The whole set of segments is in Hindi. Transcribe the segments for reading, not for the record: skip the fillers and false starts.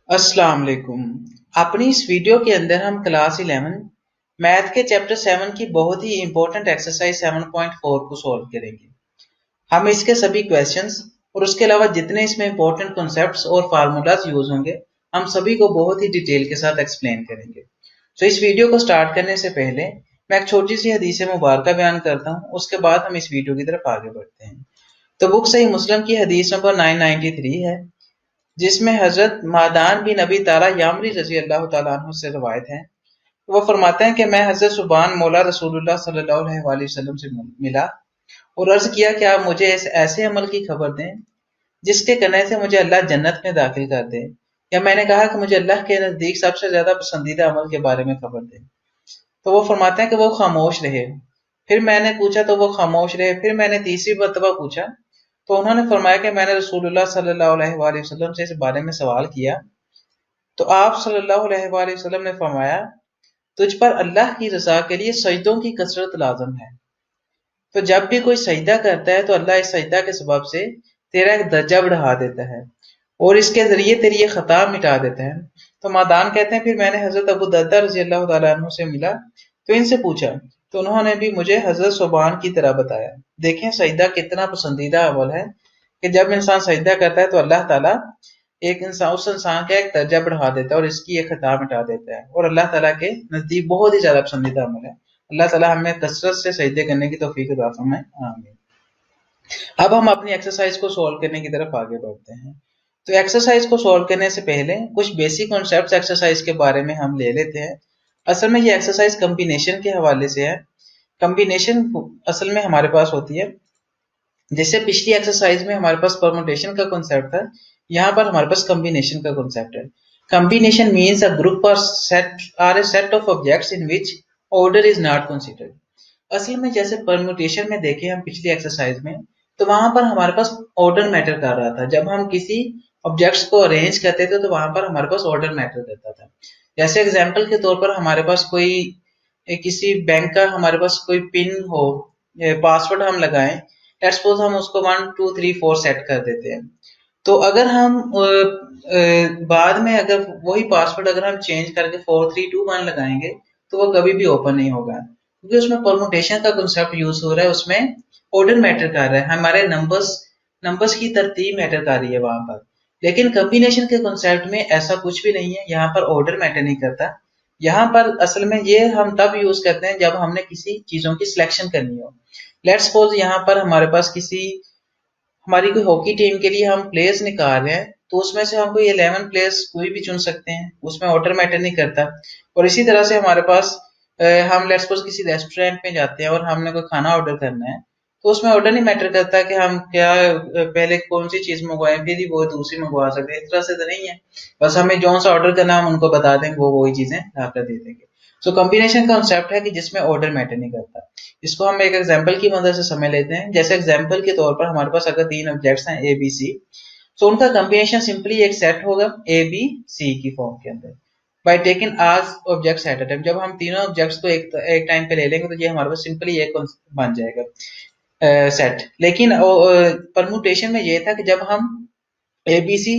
अस्सलाम वालेकुम। अपनी इस वीडियो के अंदर हम क्लास 11 मैथ के चैप्टर 7 की बहुत ही इंपॉर्टेंट एक्सरसाइज 7.4 को सॉल्व करेंगे। हम इसके सभी क्वेश्चंस और उसके अलावा जितने इसमें इंपॉर्टेंट कॉन्सेप्ट्स और फार्मूलाज यूज होंगे हम सभी को बहुत ही डिटेल के साथ एक्सप्लेन करेंगे। तो इस वीडियो को स्टार्ट करने से पहले मैं एक छोटी सी हदीस मुबारक बयान करता हूँ, उसके बाद हम इस वीडियो की तरफ आगे बढ़ते हैं। तो बुक सही मुस्लिम की हदीस नंबर 993 है, जिसमें हजरत मादान बिन नबी तारा यामरी रजी अल्लाह तआला अन्हु से रवायत है। वो फरमाते हैं कि मैं हजरत सुबान मौला रसूलुल्लाह सल्लल्लाहु अलैहि वसल्लम से मिला और अर्ज किया कि आप मुझे इस ऐसे अमल की खबर दें जिसके करने से मुझे अल्लाह जन्नत में दाखिल कर दे। या मैंने कहा कि मुझे अल्लाह के नजदीक सबसे ज्यादा पसंदीदा अमल के बारे में खबर दें। तो वो फरमाते हैं कि वो खामोश रहे। फिर मैंने पूछा तो वो खामोश रहे। फिर मैंने तीसरी मरतबा पूछा तो उन्होंने फरमाया कि मैंने रसूलुल्लाह सल्लल्लाहु अलैहि वसल्लम से इस बारे में सवाल किया तो आप सल्लल्लाहु अलैहि वसल्लम ने फरमाया, तुझ पर अल्लाह की रजा के लिए सजदों की कसरत लाजम है। तो जब भी कोई सजदा करता है तो अल्लाह इस सजदा के सबब से तेरा एक दर्जा बढ़ा देता है और इसके जरिए तेरी ये खता मिटा देता है। तो मादान कहते हैं फिर मैंने हजरत अबू दर्दा रजी अल्लाह तआला अन्हु से मिला तो इनसे पूछा तो उन्होंने भी मुझे हजरत सुबान की तरह बताया। देखें सजदा कितना पसंदीदा अमल है कि जब इंसान सजदा करता है तो अल्लाह ताला एक इंसान उस इंसान का एक दर्जा बढ़ा देता है और इसकी एक खता मिटा देता है और अल्लाह ताला के नजदीक बहुत ही ज्यादा पसंदीदा अमल है। अल्लाह ताला हमें कसरत से सजदे करने की तौफीक अता फरमाए, आमीन। अब हम अपनी एक्सरसाइज को सॉल्व करने की तरफ आगे बढ़ते हैं। तो एक्सरसाइज को सॉल्व करने से पहले कुछ बेसिक कॉन्सेप्ट्स एक्सरसाइज के बारे में हम ले लेते हैं। असल में ये एक्सरसाइज कम्बिनेशन के हवाले से है। कम्बिनेशन असल में हमारे पास होती है, जैसे पिछली एक्सरसाइज में हमारे पास परमुटेशन का कॉन्सेप्ट था, यहाँ पर हमारे पास कम्बिनेशन का कॉन्सेप्ट है। कम्बिनेशन मीन्स अ ग्रुप और set or a set of objects in which order is not considered. असल में जैसे परम्यूटेशन में देखे हम पिछली एक्सरसाइज में, तो वहां पर हमारे पास ऑर्डर मैटर कर रहा था। जब हम किसी ऑब्जेक्ट्स को अरेंज करते थे तो वहां पर हमारे पास ऑर्डर मैटर करता था। जैसे एग्जांपल के तौर पर हमारे पास कोई किसी बैंक का हमारे पास कोई पिन हो, पासवर्ड हम लगाएं, लेट्स सपोज हम उसको 1 2 3 4 सेट कर देते हैं। तो अगर हम बाद में अगर वही पासवर्ड अगर हम चेंज करके 4 3 2 1 लगाएंगे तो वो कभी भी ओपन नहीं होगा, क्योंकि उसमें परमुटेशन का कंसेप्ट यूज हो रहा है। उसमें ऑर्डर मैटर कर रहा है, हमारे नंबर्स नंबर्स की तरतीब मैटर कर रही है वहां पर। लेकिन कॉम्बिनेशन के कंसेप्ट में ऐसा कुछ भी नहीं है, यहाँ पर ऑर्डर मैटर नहीं करता। यहाँ पर असल में ये हम तब यूज करते हैं जब हमने किसी चीजों की सिलेक्शन करनी हो। लेट्स सपोज यहाँ पर हमारे पास किसी हमारी कोई हॉकी टीम के लिए हम प्लेयर्स निकाल रहे हैं, तो उसमें से हम कोई 11 प्लेयर्स कोई भी चुन सकते हैं, उसमें ऑर्डर मैटर नहीं करता। और इसी तरह से हमारे पास हम लेट्स सपोज किसी रेस्टोरेंट में जाते हैं और हमने कोई खाना ऑर्डर करना है, तो उसमें ऑर्डर नहीं मैटर करता कि हम क्या पहले कौन सी चीज मंगवाएं फिर ही वो दूसरी मंगवा सकते हैं। इस तरह से तो नहीं है, बस हमें जो सा ऑर्डर करना हम उनको बता देंगे, वो वही चीजें लाकर दे देंगे। सो कॉम्बिनेशन कॉन्सेप्ट है कि जिसमें ऑर्डर मैटर नहीं करता। इसको हम एक एग्जांपल की मदद से समझ लेते हैं। जैसे एग्जांपल के तौर पर हमारे पास अगर 3 ऑब्जेक्ट्स हैं ए बी सी, तो उनका कॉम्बिनेशन सिंपली एक सेट होगा ए बी सी की फॉर्म के अंदर बाय टेकिंग आज ऑब्जेक्ट्स एट अ टाइम। जब हम तीनों ऑब्जेक्ट्स को एक टाइम पे ले लेंगे तो ये हमारे पास सिंपली एक बन जाएगा सेट। लेकिन परमुटेशन में ये था कि जब हम ए बी सी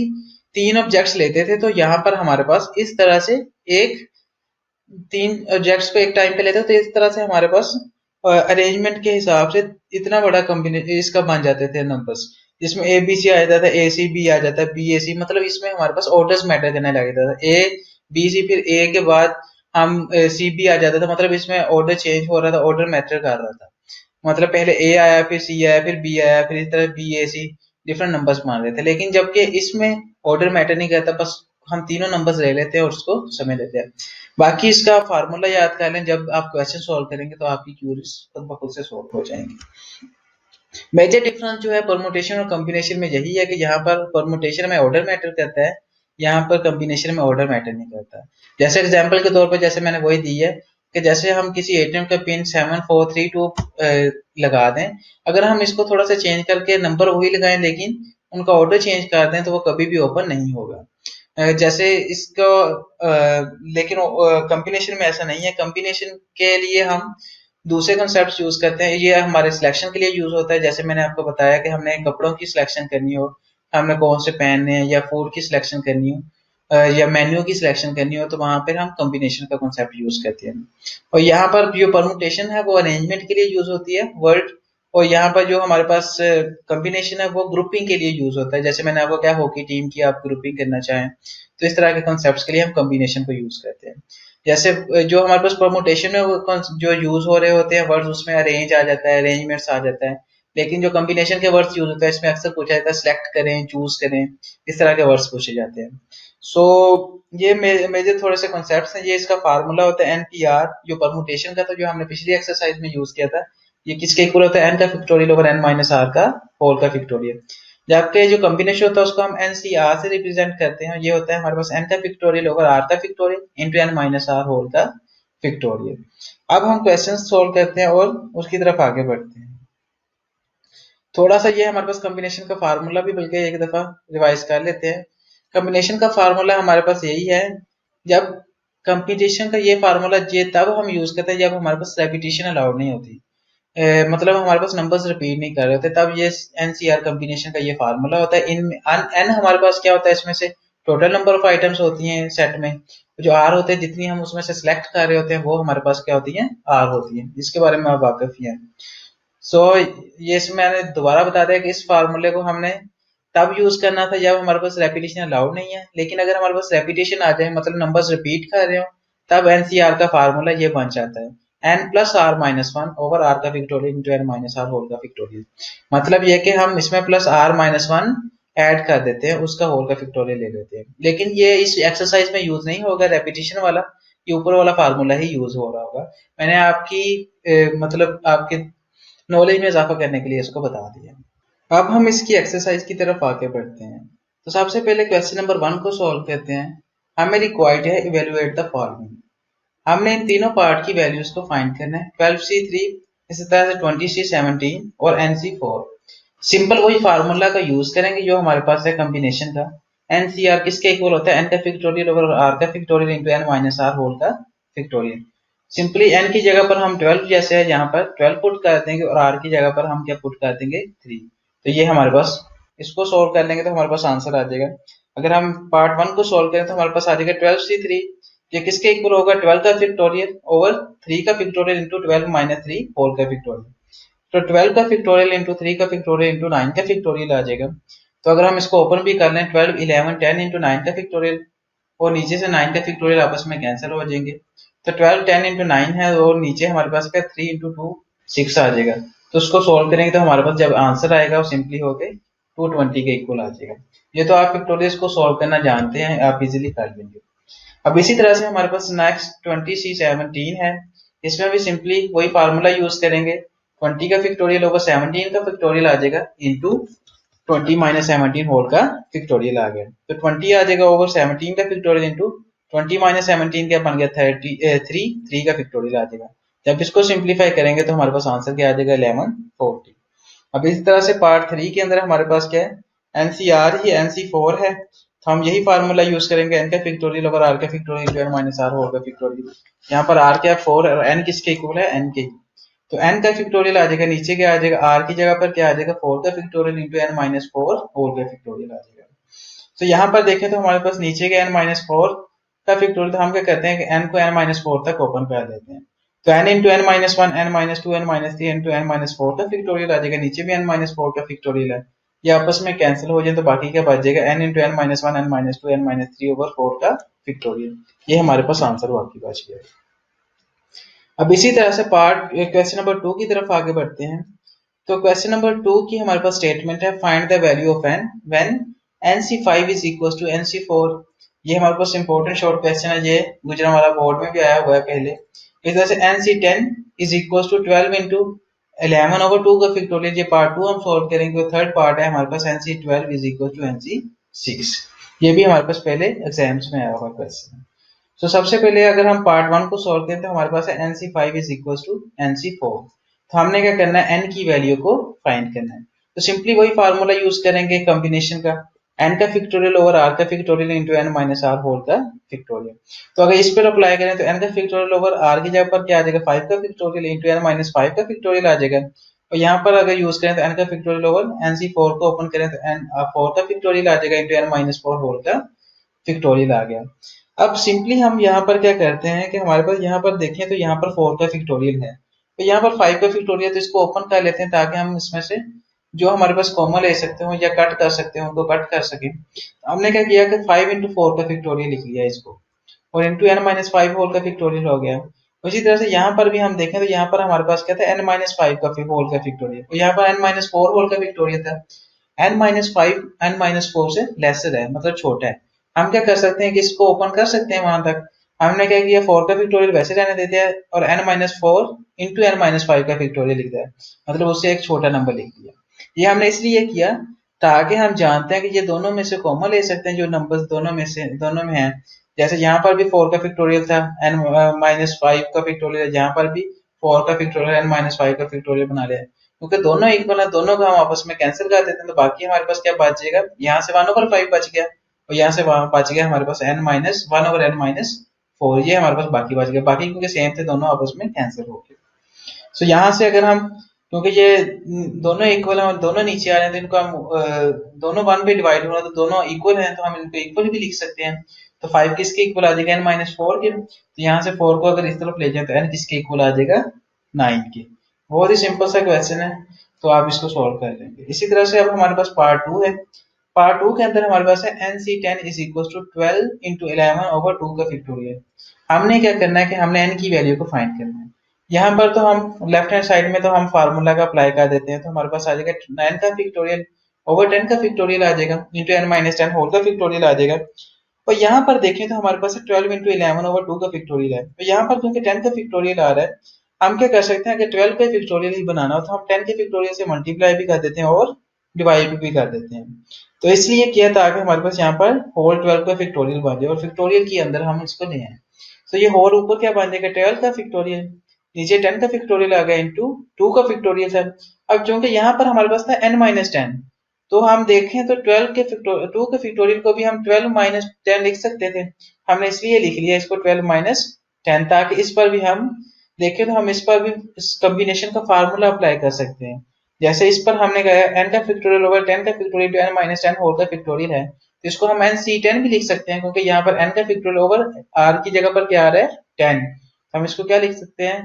3 ऑब्जेक्ट्स लेते थे तो यहाँ पर हमारे पास इस तरह से एक 3 ऑब्जेक्ट्स को एक टाइम पे लेते थे, तो इस तरह से हमारे पास अरेंजमेंट के हिसाब से इतना बड़ा कॉम्बिनेशन इसका बन जाते थे नंबर्स, जिसमें ए बी सी आ जाता था, ए सी बी आ जाता है, बी ए सी। मतलब इसमें हमारे पास ऑर्डर्स मैटर करने लग जाता था। ए बी सी फिर ए के बाद हम सी बी आ जाता था, मतलब इसमें ऑर्डर चेंज हो रहा था, ऑर्डर मैटर कर रहा था। मतलब पहले ए आया फिर सी आया फिर बी आया फिर इस तरह बी ए सी डिफरेंट नंबर्स मान रहे थे। लेकिन जबकि इसमें ऑर्डर मैटर नहीं करता, बस हम तीनों नंबर्स ले लेते हैं और उसको समझ लेते हैं। बाकी इसका फार्मूला याद कर लें, जब आप क्वेश्चन सॉल्व करेंगे तो आपकी क्यूरीज खुद ब खुद से सॉल्व हो जाएंगी। मेजर डिफरेंस जो है परमुटेशन और कॉम्बिनेशन में यही है कि यहाँ पर परमुटेशन में ऑर्डर मैटर करता है, यहाँ पर कॉम्बिनेशन में ऑर्डर मैटर नहीं करता। जैसे एग्जांपल के तौर पर जैसे मैंने वही दी है कि जैसे हम किसी एटीएम का पिन 7432 लगा दें, अगर हम इसको थोड़ा सा चेंज करके नंबर वही लगाएं लेकिन उनका ऑर्डर चेंज कर दें तो वो कभी भी ओपन नहीं होगा। जैसे इसको लेकिन कॉम्बिनेशन में ऐसा नहीं है। कॉम्बिनेशन के लिए हम दूसरे कॉन्सेप्ट यूज करते हैं, ये हमारे सिलेक्शन के लिए यूज होता है। जैसे मैंने आपको बताया कि हमने कपड़ों की सिलेक्शन करनी हो, हमने कौन से पहनने हैं या फूड की सिलेक्शन करनी हो, या मेन्यू की सिलेक्शन करनी हो तो वहां पर हम कॉम्बिनेशन का कॉन्सेप्ट यूज करते हैं। और यहाँ पर जो परमुटेशन है वो अरेंजमेंट के लिए यूज होती है वर्ड, और यहाँ पर जो हमारे पास कॉम्बिनेशन है वो ग्रुपिंग के लिए यूज होता है। जैसे मैंने आपको क्या हॉकी टीम की आप ग्रुपिंग करना चाहें तो इस तरह के कॉन्सेप्ट्स के लिए हम कॉम्बिनेशन को यूज करते हैं। जैसे जो हमारे पास परमुटेशन में वो जो यूज हो रहे होते हैं वर्ड्स उसमें अरेंज आ जाता है, अरेंजमेंट्स आ जाता है, लेकिन जो कॉम्बिनेशन के वर्ड्स यूज होता है इसमें अक्सर पूछा जाता है सिलेक्ट करें, चूज करें, इस तरह के वर्ड्स पूछे जाते हैं। सो ये मेजर थोड़े से कॉन्सेप्ट्स हैं। ये इसका फार्मूला होता है NPR जो परमुटेशन का था जो हमने पिछली एक्सरसाइज में यूज किया था। ये किसके इक्वल होता है n का factorial over n minus r का होल का फैक्टोरियल। जबकि जो कॉम्बिनेशन होता है उसको हम NCR से रिप्रेजेंट करते हैं। ये होता है हमारे पास n का फैक्टोरियल ओवर r का factorial into n minus r whole का फैक्टोरियल। अब हम क्वेश्चन सोल्व करते हैं और उसकी तरफ आगे बढ़ते हैं। थोड़ा सा ये हमारे पास कॉम्बिनेशन का फार्मूला भी बल्कि एक दफा रिवाइज कर लेते हैं। कॉम्बिनेशन का फार्मूला हमारे पास यही है, जब कॉम्बिनेशन का ये फार्मूला ये तब हम यूज करते हैं जब हमारे पास रेपिटेशन अलाउड नहीं होती, मतलब हमारे पास नंबर्स रिपीट नहीं कर रहे होते, तब ये NCR कॉम्बिनेशन का ये फार्मूला होता है। इन n हमारे पास क्या होता है, इसमें से टोटल नंबर ऑफ आइटम्स होती हैं सेट में, जो r होते हैं जितनी हम उसमें से सिलेक्ट कर रहे होते हैं वो हमारे पास क्या होती है, r होती है। इसके बारे में आप वाकिफ ही हैं। सो ये इसमें मैंने दोबारा बता दिया कि इस फार्मूले को हमने तब यूज करना था जब हमारे पास रेपिटेशन अलाउड नहीं है, लेकिन अगर हमारे पास रेपिटेशन आ जाए मतलब नंबर्स रिपीट कर रहे हो तब NCR का फार्मूला ये बन जाता है n plus R minus one over r का factorial into n minus are whole का फैक्टोरियल। मतलब ये कि हम इसमें plus r minus one add कर देते हैं, उसका होल का फैक्टोरियल ले लेते हैं। लेकिन ये इस एक्सरसाइज में यूज नहीं होगा रेपिटेशन वाला, ये ऊपर वाला फार्मूला ही यूज हो रहा होगा। मैंने आपकी मतलब आपके नॉलेज में इजाफा करने के लिए इसको बता दिया। अब हम इसकी एक्सरसाइज की तरफ आगे बढ़ते हैं। तो सबसे पहले क्वेश्चन नंबर 1 को सॉल्व करते हैं। हमें रिक्वायर्ड है इवेलुएट द फॉलोइंग। हमने इन तीनों पार्ट की वैल्यूज को फाइंड करना है, 12C3, इसी तरह से 20C17 और NC4। सिंपल वही फार्मूला का यूज करेंगे जो हमारे पास है कॉम्बिनेशन का। NCR किसके इक्वल होता है, n का फैक्टोरियल ओवर r का factorial into n minus r whole का फैक्टोरियल। सिंपली n की जगह पर हम 12 जैसे है यहाँ पर 12 पुट कर देंगे और r की जगह पर हम क्या पुट कर देंगे 3। तो ये हमारे पास, इसको सोल्व कर लेंगे तो हमारे पास आंसर आ जाएगा। अगर हम पार्ट 1 को सोल्व करें तो हमारे पास आ जाएगा 12C3, ये किसके इक्वल होगा, 12 का फैक्टोरियल ओवर 3 का फैक्टोरियल इंटू 12 माइनस 3 होल का फैक्टोरियल। तो 12 का फैक्टोरियल इंटू 3 का फैक्टोरियल इंटू 9 का फैक्टोरियल आ जाएगा। तो अगर हम इसको ओपन भी कर लें 12 11 10 इंटू 9 का फैक्टोरियल और नीचे से 9 का फैक्टोरियल आपस में कैंसिल हो जाएंगे। तो 12 10 इंटू 9 है और नीचे हमारे पास क्या 3 इंटू 2 6 आ जाएगा। तो उसको सोल्व करेंगे तो हमारे पास जब आंसर आएगा वो सिंपली हो गए 220 के इक्वल आ जाएगा। ये तो आप फैक्टोरियल को सोल्व करना जानते हैं, आप इजीली कर लेंगे। अब इसी तरह से हमारे पास नेक्स्ट 20C17 है। इसमें भी सिंपली वही फार्मूला यूज करेंगे, 20 का फैक्टोरियल ओवर 17 का फैक्टोरियल आ जाएगा इंटू 20 माइनस 17 होल का फैक्टोरियल आ गया। तो 20 आ जाएगा ओवर 17 का फैक्टोरियल इंटू 20 माइनस 17 क्या बन गया 3 का फैक्टोरियल आ जाएगा। जब इसको सिंप्लीफाई करेंगे तो हमारे पास आंसर क्या आ जाएगा 1140। अब इसी तरह से पार्ट 3 के अंदर हमारे पास क्या है, NCR ही NC4 है, तो हम यही फार्मूला यूज करेंगे n का फैक्टोरियल ओवर r का factorial into n minus r whole का फैक्टोरियल। यहाँ पर r क्या है 4 और n किसके इक्वल है, n के। तो n का फैक्टोरियल आ जाएगा, नीचे क्या आ जाएगा r की जगह पर क्या आ जाएगा 4 का factorial into n minus 4 whole का फैक्टोरियल आ जाएगा। तो यहाँ पर देखें तो हमारे पास नीचे के n माइनस 4 का फैक्टोरियल, तो हम क्या करते हैं कि n को n माइनस 4 तक ओपन कर देते हैं। तो n into n minus 1 n minus 2 n minus 3 into n minus 4 का फैक्टोरियल आ जाएगा। नीचे भी n माइनस 4 का फैक्टोरियल है, ये आपस में कैंसिल हो जाए तो बाकी क्या बच जाएगा n into n minus 1 n minus 2 n minus 3 over 4 का फैक्टोरियल। ये हमारे पास आंसर बाकी बच गया। अब इसी तरह से पार्ट क्वेश्चन नंबर 2 की तरफ आगे बढ़ते हैं। तो क्वेश्चन नंबर 2 की हमारे पास स्टेटमेंट है, find the value of n when NC5 is equal to NC4। ये हमारे पास इंपॉर्टेंट शॉर्ट क्वेश्चन है, ये गुजरांवाला बोर्ड में भी आया हुआ है पहले। इस तरह से NC10 is equal to 12 into 11 over 2 का फैक्टोरियल, ये पार्ट 2 हम सॉल्व करेंगे। थर्ड पार्ट है हमारे पास NC12 is equal to NC6, ये भी हमारे पास पहले एग्जाम्स में आया हुआ क्वेश्चन। तो सबसे पहले अगर हम पार्ट 1 को सॉल्व करें तो हमारे पास है NC5 is equal to NC4। तो हमने क्या करना है, n की वैल्यू को फाइंड करना है। तो सिंपली वही फार्मूला यूज करेंगे कॉम्बिनेशन का, n का फैक्टोरियल ओवर r का factorial into n minus r whole का फैक्टोरियल। तो अगर इस पर अप्लाई करें तो n का फैक्टोरियल ओवर r की जगह पर क्या आ जाएगा 5 का फैक्टोरियल इंटू n माइनस 5 का फैक्टोरियल आ जाएगा। और यहाँ पर अगर यूज करें तो n का फैक्टोरियल ओवर NC4 को ओपन करें तो n 4 का फैक्टोरियल आ जाएगा इंटू n माइनस 4 होल का फैक्टोरियल आ गया। अब सिंपली हम यहाँ पर क्या करते हैं कि हमारे पास यहाँ पर देखें तो यहाँ पर 4 का फैक्टोरियल है, तो यहाँ पर 5 का फैक्टोरियल, तो इसको ओपन कर लेते हैं ताकि हम इसमें से जो हमारे पास कॉमन ले सकते हो या कट कर सकते हो उनको कट कर सकें। हमने क्या किया कि 5 इंटू 4 का फैक्टोरियल लिख लिया इसको, और इंटू एन माइनस 5 होल का फैक्टोरियल हो गया। उसी तरह से यहाँ पर भी हम देखें तो यहाँ पर हमारे पास क्या था, एन माइनस 5 का होल का फैक्टोरियल, और यहाँ पर एन माइनस 4 होल का फैक्टोरियल था। एन माइनस 5 एन माइनस 4 से लेसर है, मतलब छोटा है। हम क्या कर सकते हैं कि इसको ओपन कर सकते हैं वहां तक। हमने क्या किया, 4 का फैक्टोरियल वैसे रहने देते हैं और N minus 4 into N minus 5 का फैक्टोरियल लिख दिया, मतलब उससे एक छोटा नंबर लिख दिया। ये हमने इसलिए किया ताकि हम जानते हैं कि ये दोनों में से कॉमन ले सकते हैं जो नंबर्स दोनों में हैं। जैसे यहाँ पर भी 4 का फैक्टोरियल था, एन माइनस 5 का फैक्टोरियल, यहाँ पर भी 4 का फैक्टोरियल एन माइनस 5 का फैक्टोरियल बना लिया, क्योंकि दोनों इक्वल है, दोनों को हम आपस में कैंसिल कर देते हैं, तो बाकी हमारे पास क्या बच जाएगा, यहाँ से 1/5 बच गया और यहाँ से बच गया हमारे पास एन माइनस 1/n-4, ये हमारे पास बाकी बच गया। बाकी क्योंकि सेम थे दोनों आपस में कैंसिल हो गए। सो यहाँ से अगर हम, क्योंकि ये दोनों इक्वल हैं, दोनों नीचे आ रहे हैं, तो इनको हम दोनों 1 पे डिवाइड हो रहा है, तो दोनों इक्वल हैं, तो हम इनको इक्वल भी लिख सकते हैं। तो 5 किसके इक्वल आ जाएगा, n-4 के। तो यहाँ से 4 को अगर इस तरफ ले जाए तो n किसके इक्वल आ जाएगा, 9 के। बहुत ही सिंपल सा क्वेश्चन है, तो आप इसको सॉल्व कर लेंगे। इसी तरह से अब हमारे पास पार्ट 2 है। पार्ट 2 के अंदर हमारे पास है nc10 is equal to 12 into 11/2 का फैक्टोरियल। हमने क्या करना है कि हमने n की वैल्यू को फाइंड करना है। यहाँ पर तो हम लेफ्ट हैंड साइड में तो हम फार्मूला का अप्लाई कर देते हैं, तो हमारे पास आ जाएगा 9 का फैक्टोरियल ओवर 10 का फैक्टोरियल आ जाएगा, इंटू n माइनस 10 होल का फैक्टोरियल आ जाएगा। और यहाँ पर देखें तो हमारे पास 12 इंटू 11/2 का फैक्टोरियल है। तो यहाँ पर क्योंकि 10 का फैक्टोरियल आ रहा है, हम क्या कर सकते हैं, अगर 12 का फैक्टोरियल ही बनाना हो तो हम 10 के फैक्टोरियल से मल्टीप्लाई भी कर देते हैं और डिवाइड भी कर देते हैं। तो इसलिए किया ताकि हमारे पास यहाँ पर होल 12 का फैक्टोरियल बन जाए और फैक्टोरियल के अंदर हम इसको ले आए। तो ये होल ऊपर क्या बन जाएगा, 12 का फैक्टोरियल, नीचे 10 का फैक्टोरियल आ गया इंटू 2 का फैक्टोरियल था। अब क्योंकि यहाँ पर हमारे पास था n माइनस 10, तो हम देखें तो 12 के 2 के फैक्टोरियल को भी हम 12 माइनस 10 लिख सकते थे। हमने इसलिए लिख लिया इसको 12 माइनस 10, ताकि इस पर भी हम देखें तो हम इस पर भी इस कॉम्बिनेशन का फार्मूला अप्लाई कर सकते हैं। जैसे इस पर हमने कहा n का फैक्टोरियल ओवर 10 का factorial to n minus 10 whole का फैक्टोरियल है, तो इसको हम nc10 भी लिख सकते हैं, क्योंकि यहाँ पर n का फैक्टोरियल ओवर r की जगह पर क्या आ रहा है, 10। हम इसको क्या लिख सकते हैं,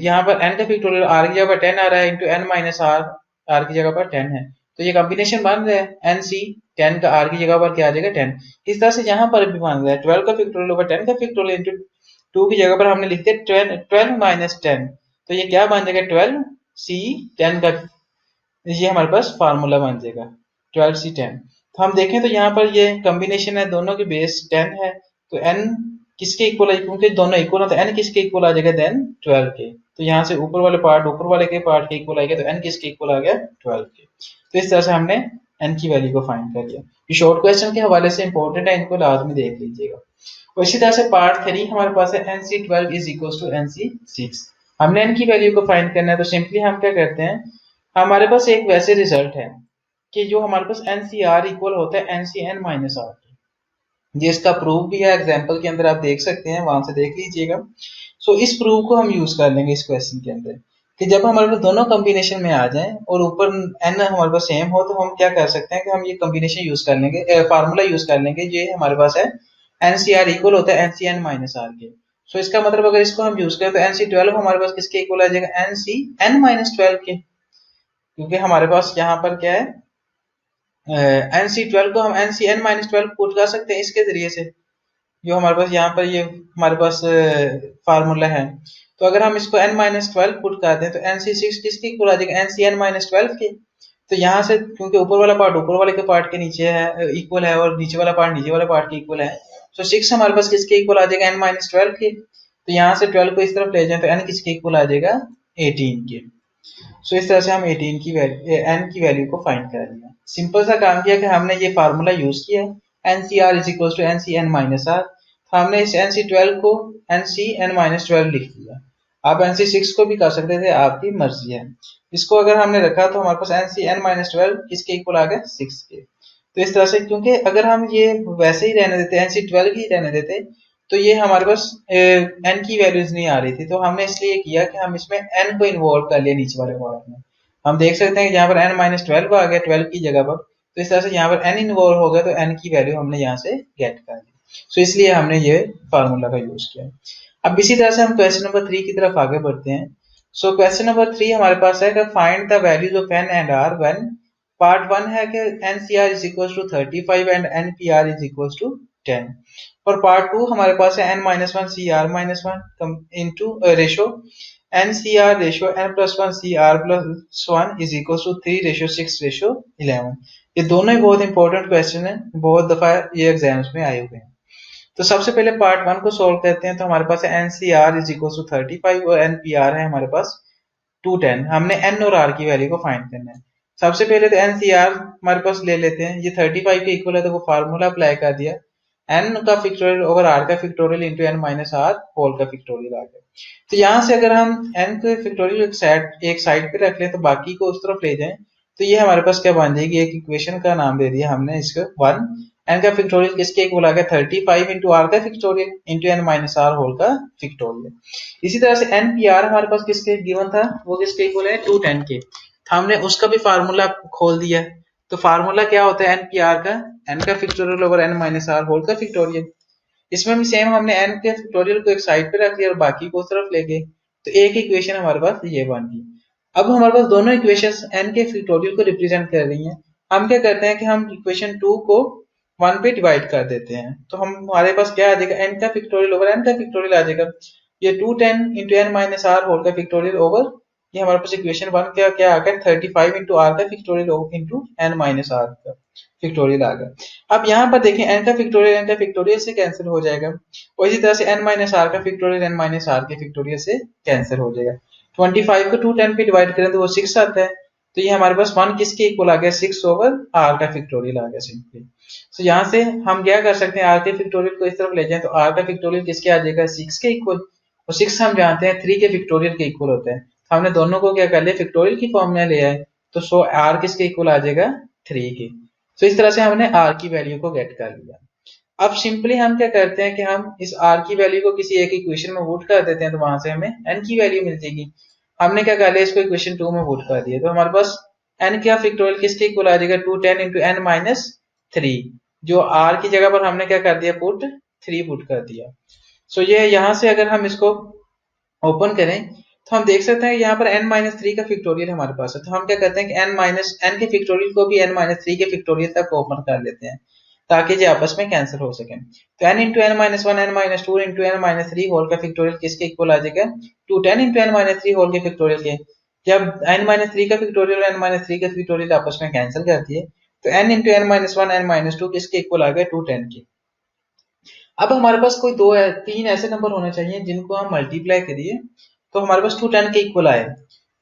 यहाँ पर n का फैक्टोरियल r की जगह पर 10 आ रहा है इंटू n माइनस r की जगह पर 10 है, तो ये कॉम्बिनेशन बन रहा है nc10 का r की जगह पर क्या आ जाएगा 10। इस तरह से यहाँ पर भी बन रहा है 12 का फैक्टोरियल ओवर 10 का फैक्टोरियल इंटू 2 की जगह पर हमने लिख दिया 12 माइनस 10, तो ये क्या बन जाएगा 12c10 का, ये हमारे पास फार्मूला बन जाएगा 12c10। तो हम देखें तो यहाँ पर ये कॉम्बिनेशन है, दोनों के बेस 10 है, तो n किसके इक्वल है, क्योंकि दोनों इक्वल है तो n किसके इक्वल आ जाएगा, देन 12 के। तो यहाँ से ऊपर वाले पार्ट ऊपर वाले के पार्ट के इक्वल आएगा, तो n किसके इक्वल आ गया, 12 के। तो इस तरह से हमने n की वैल्यू को फाइंड कर लिया। ये शॉर्ट क्वेश्चन के हवाले से इंपॉर्टेंट है, इनको लाजमी देख लीजिएगा। और इसी तरह से पार्ट 3 हमारे पास है nc12 is equal to nc6। हमने n की वैल्यू को फाइंड करना है, तो सिंपली हम क्या करते हैं, हमारे पास एक वैसे रिजल्ट है कि जो हमारे पास NCR इक्वल होता है NCN माइनस आर, ये इसका प्रूफ भी है, एग्जाम्पल के अंदर आप देख सकते हैं, वहां से देख लीजिएगा। सो इस प्रूफ को हम यूज कर लेंगे इस क्वेश्चन के अंदर, कि जब हमारे पास दोनों कॉम्बिनेशन में आ जाएं और ऊपर n हमारे पास सेम हो, तो हम क्या कर सकते हैं कि हम ये कॉम्बिनेशन यूज कर लेंगे, फार्मूला यूज कर लेंगे, ये हमारे पास है NCR इक्वल होता है NCN माइनस आर के। सो इसका मतलब अगर इसको हम यूज करें तो NC12 हमारे पास किसके इक्वल आ जाएगा, NCN माइनस 12 के, क्योंकि हमारे पास यहाँ पर क्या है, NC12 को हम NCN माइनस 12 पुट कर सकते हैं इसके जरिए से, जो हमारे पास यहाँ पर ये हमारे पास फार्मूला है। तो अगर हम इसको n माइनस 12 पुट कर दें तो NC6 किसके इक्वल आ जाएगा, NCN माइनस 12 के। तो यहाँ से क्योंकि ऊपर वाला पार्ट ऊपर वाले के पार्ट के नीचे है इक्वल है, और नीचे वाला पार्ट नीचे वाले पार्ट के इक्वल है, तो 6 हमारे पास किसके इक्वल आ जाएगा, n माइनस 12 के। तो यहाँ से 12 को इस तरफ ले जाए तो n किसके इक्वल आ जाएगा, 18 के। सो इस तरह से हम 18 की वैल्यू n की वैल्यू को फाइंड कर लिया। सिंपल सा काम किया कि हमने ये फार्मूला यूज किया NCR is equal to NCN minus R, तो हमने इस NC12 को NCN माइनस 12 लिख दिया। आप NC6 को भी कर सकते थे, आपकी मर्जी है। इसको अगर हमने रखा तो हमारे पास NCN माइनस 12 किसके इक्वल आ गया, 6 के। तो इस तरह से, क्योंकि अगर हम ये वैसे ही रहने देते NC12 ही रहने देते तो ये हमारे पास n की वैल्यूज नहीं आ रही थी, तो हमने इसलिए किया कि हम इसमें n को इन्वॉल्व कर लिया नीचे वाले पार्ट में। हम देख सकते हैं कि यहाँ पर n माइनस 12 आ गया 12 की जगह पर, तो इस तरह से यहाँ पर n इन्वॉल्व हो गया तो n की वैल्यू हमने यहाँ से गेट कर ली। सो इसलिए हमने ये फार्मूला का यूज किया। अब इसी तरह से हम क्वेश्चन नंबर 3 की तरफ आगे बढ़ते हैं। सो क्वेश्चन नंबर 3 हमारे पास है कि find the values of n and r when part 1 है कि NCR is equal to 35 and NPR is equal to 10। और पार्ट 2 हमारे पास है n-1 CR-1 into ratio NCR ratio n+1 CR+1 is equal to 3:6:11। ये दोनों ही बहुत इंपॉर्टेंट क्वेश्चन है, बहुत दफा ये एग्जाम्स में आए हुए हैं। तो सबसे पहले पार्ट 1 को सॉल्व करते हैं। तो हमारे पास है NCR इज इक्वल टू 35 और NPR है हमारे पास 210। हमने n और r की वैल्यू को फाइंड करना है। सबसे पहले तो NCR हमारे पास ले लेते हैं, ये 35 के इक्वल है तो वो फार्मूला अप्लाई कर दिया, n का फैक्टोरियल ओवर r का factorial into n minus r whole का फैक्टोरियल आ गया। तो यहाँ से अगर हम n के फैक्टोरियल एक साइड पे रख लें तो बाकी को उस तरफ ले जाएं तो ये हमारे पास क्या बन जाएगी, एक इक्वेशन का नाम दे दिया हमने इसको 1। n का फैक्टोरियल किसके इक्वल आ गया 35 इंटू r का factorial into n minus r whole का फैक्टोरियल। इसी तरह से NPR हमारे पास किसके गिवन था, वो किसके इक्वल है 210 के। हमने उसका भी फार्मूला खोल दिया। तो फार्मूला क्या होता है NPR का, n का factorial over n minus r whole का फैक्टोरियल। इसमें भी सेम हमने n के फैक्टोरियल को एक साइड पे रख दिया और बाकी को उस तरफ ले गए तो एक इक्वेशन हमारे पास ये बन गई। अब हमारे पास दोनों इक्वेशंस n के फैक्टोरियल को रिप्रेजेंट कर रही हैं। हम क्या करते हैं कि हम इक्वेशन 2 को 1 पे डिवाइड कर देते हैं तो हमारे पास क्या आ जाएगा, n का फैक्टोरियल ओवर n का फैक्टोरियल आ जाएगा। ये 210 into n minus r whole का फैक्टोरियल ओवर ये हमारे पास इक्वेशन 1 क्या आ गया 35 इंटू r का factorial into n minus r का फैक्टोरियल आ गया। अब यहाँ पर देखें n का फैक्टोरियल से कैंसिल हो जाएगा और इसी तरह से n माइनस r का फैक्टोरियल n माइनस r के फैक्टोरियल से कैंसिल हो जाएगा। 25 को 210 पे डिवाइड करें तो वो 6 आता है। तो ये हमारे पास 1 किसके इक्वल आ गया 6 ओवर r का फैक्टोरियल आ गया सिंपली। तो यहाँ से हम क्या कर सकते हैं, r के फैक्टोरियल को इस तरफ ले जाएं तो r का फैक्टोरियल किसके आ जाएगा 6 के इक्वल, और 6 हम जानते हैं 3 के फैक्टोरियल के इक्वल होता है। हमने दोनों को क्या कर लिया फैक्टोरियल की फॉर्म में ले आए तो सो r किसके इक्वल आ जाएगा 3 के। तो इस तरह से हमने r की वैल्यू को गेट कर लिया। अब सिंपली हम क्या करते हैं कि हम इस r की वैल्यू को किसी एक इक्वेशन में पुट कर देते हैं तो वहां से हमें n की वैल्यू मिल जाएगी। हमने क्या कर लिया इसको इक्वेशन 2 में पुट कर दिया तो हमारे पास n का फैक्टोरियल किसके इक्वल आ जाएगा 210 इंटू n माइनस 3, जो r की जगह पर हमने क्या कर दिया पुट 3 पुट कर दिया। सो ये यहाँ से अगर हम इसको ओपन करें तो हम देख सकते हैं यहाँ पर n-3 का फैक्टोरियल हमारे पास है। तो हम क्या करते हैं कि n के फैक्टोरियल को भी n-3 के फैक्टोरियल तक ओपन कर लेते हैं ताकि ये आपस में कैंसिल हो सके। तो n into n-1 n-2 into n-3 whole का फैक्टोरियल किसके इक्वल आ जाएगा 210 इंटू n-3 होल के फैक्टोरियल के। जब n-3 का फैक्टोरियल n-3 का फैक्टोरियल आपस में कैंसिल करती है तो n इंटू n-1 n-2 किसके इक्वल आ गया 210 के। अब हमारे पास कोई तीन ऐसे नंबर होने चाहिए जिनको हम मल्टीप्लाई करिए तो हमारे पास 210 के इक्वल आए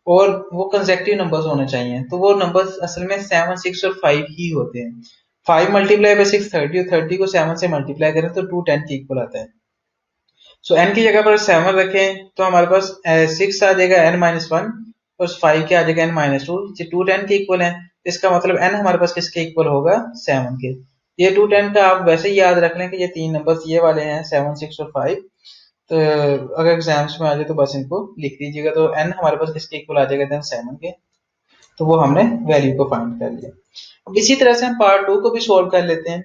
और वो कंसेक्टिव नंबर्स होने चाहिए। तो वो नंबर्स असल में 7, 6 और 5 ही होते हैं। 5 मल्टीप्लाई बाय 6 30 और 30 को 7 से मल्टीप्लाई करें तो 210 के इक्वल आता है। सो n की जगह पर 7 रखें तो हमारे पास 6 आ जाएगा n-1 और 5 के आ जाएगा n-2, ये 210 के इक्वल है। इसका मतलब n हमारे पास किसके इक्वल होगा 7 के। ये 210 का आप वैसे ही याद रख लें कि ये तीन नंबर्स ये वाले हैं 7, 6 और 5। तो अगर एग्जाम्स में आ जाए तो बस इनको लिख दीजिएगा। तो n हमारे पास किसके इक्वल आ जाएगा देन 7 के। तो वो हमने वैल्यू को फाइंड कर लिया। अब इसी तरह से हम पार्ट 2 को भी सोल्व कर लेते हैं।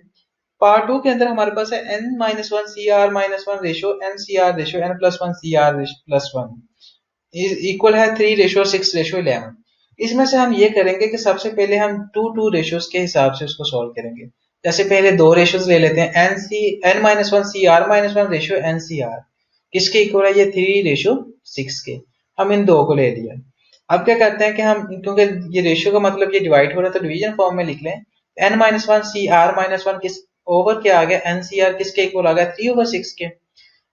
पार्ट 2 के अंदर हमारे पास है n-1 CR-1 ratio NCR ratio n+1 CR+1 equal है 3:6:11। इसमें से हम ये करेंगे कि सबसे पहले हम 2 रेशोज के हिसाब से उसको सॉल्व करेंगे। जैसे पहले 2 रेशोज ले लेते हैं n-1 CR-1 रेशो NCR किसके इक्वल है ये 3:6 के। हम इन दो को ले लिया। अब क्या करते हैं कि हम क्योंकि ये रेशियो का मतलब ये डिवाइड हो रहा है तो डिवीजन फॉर्म में लिख लें। n-1 CR-1 किस ओवर क्या आ गया NCR किसके इक्वल आ गया 3/6 के।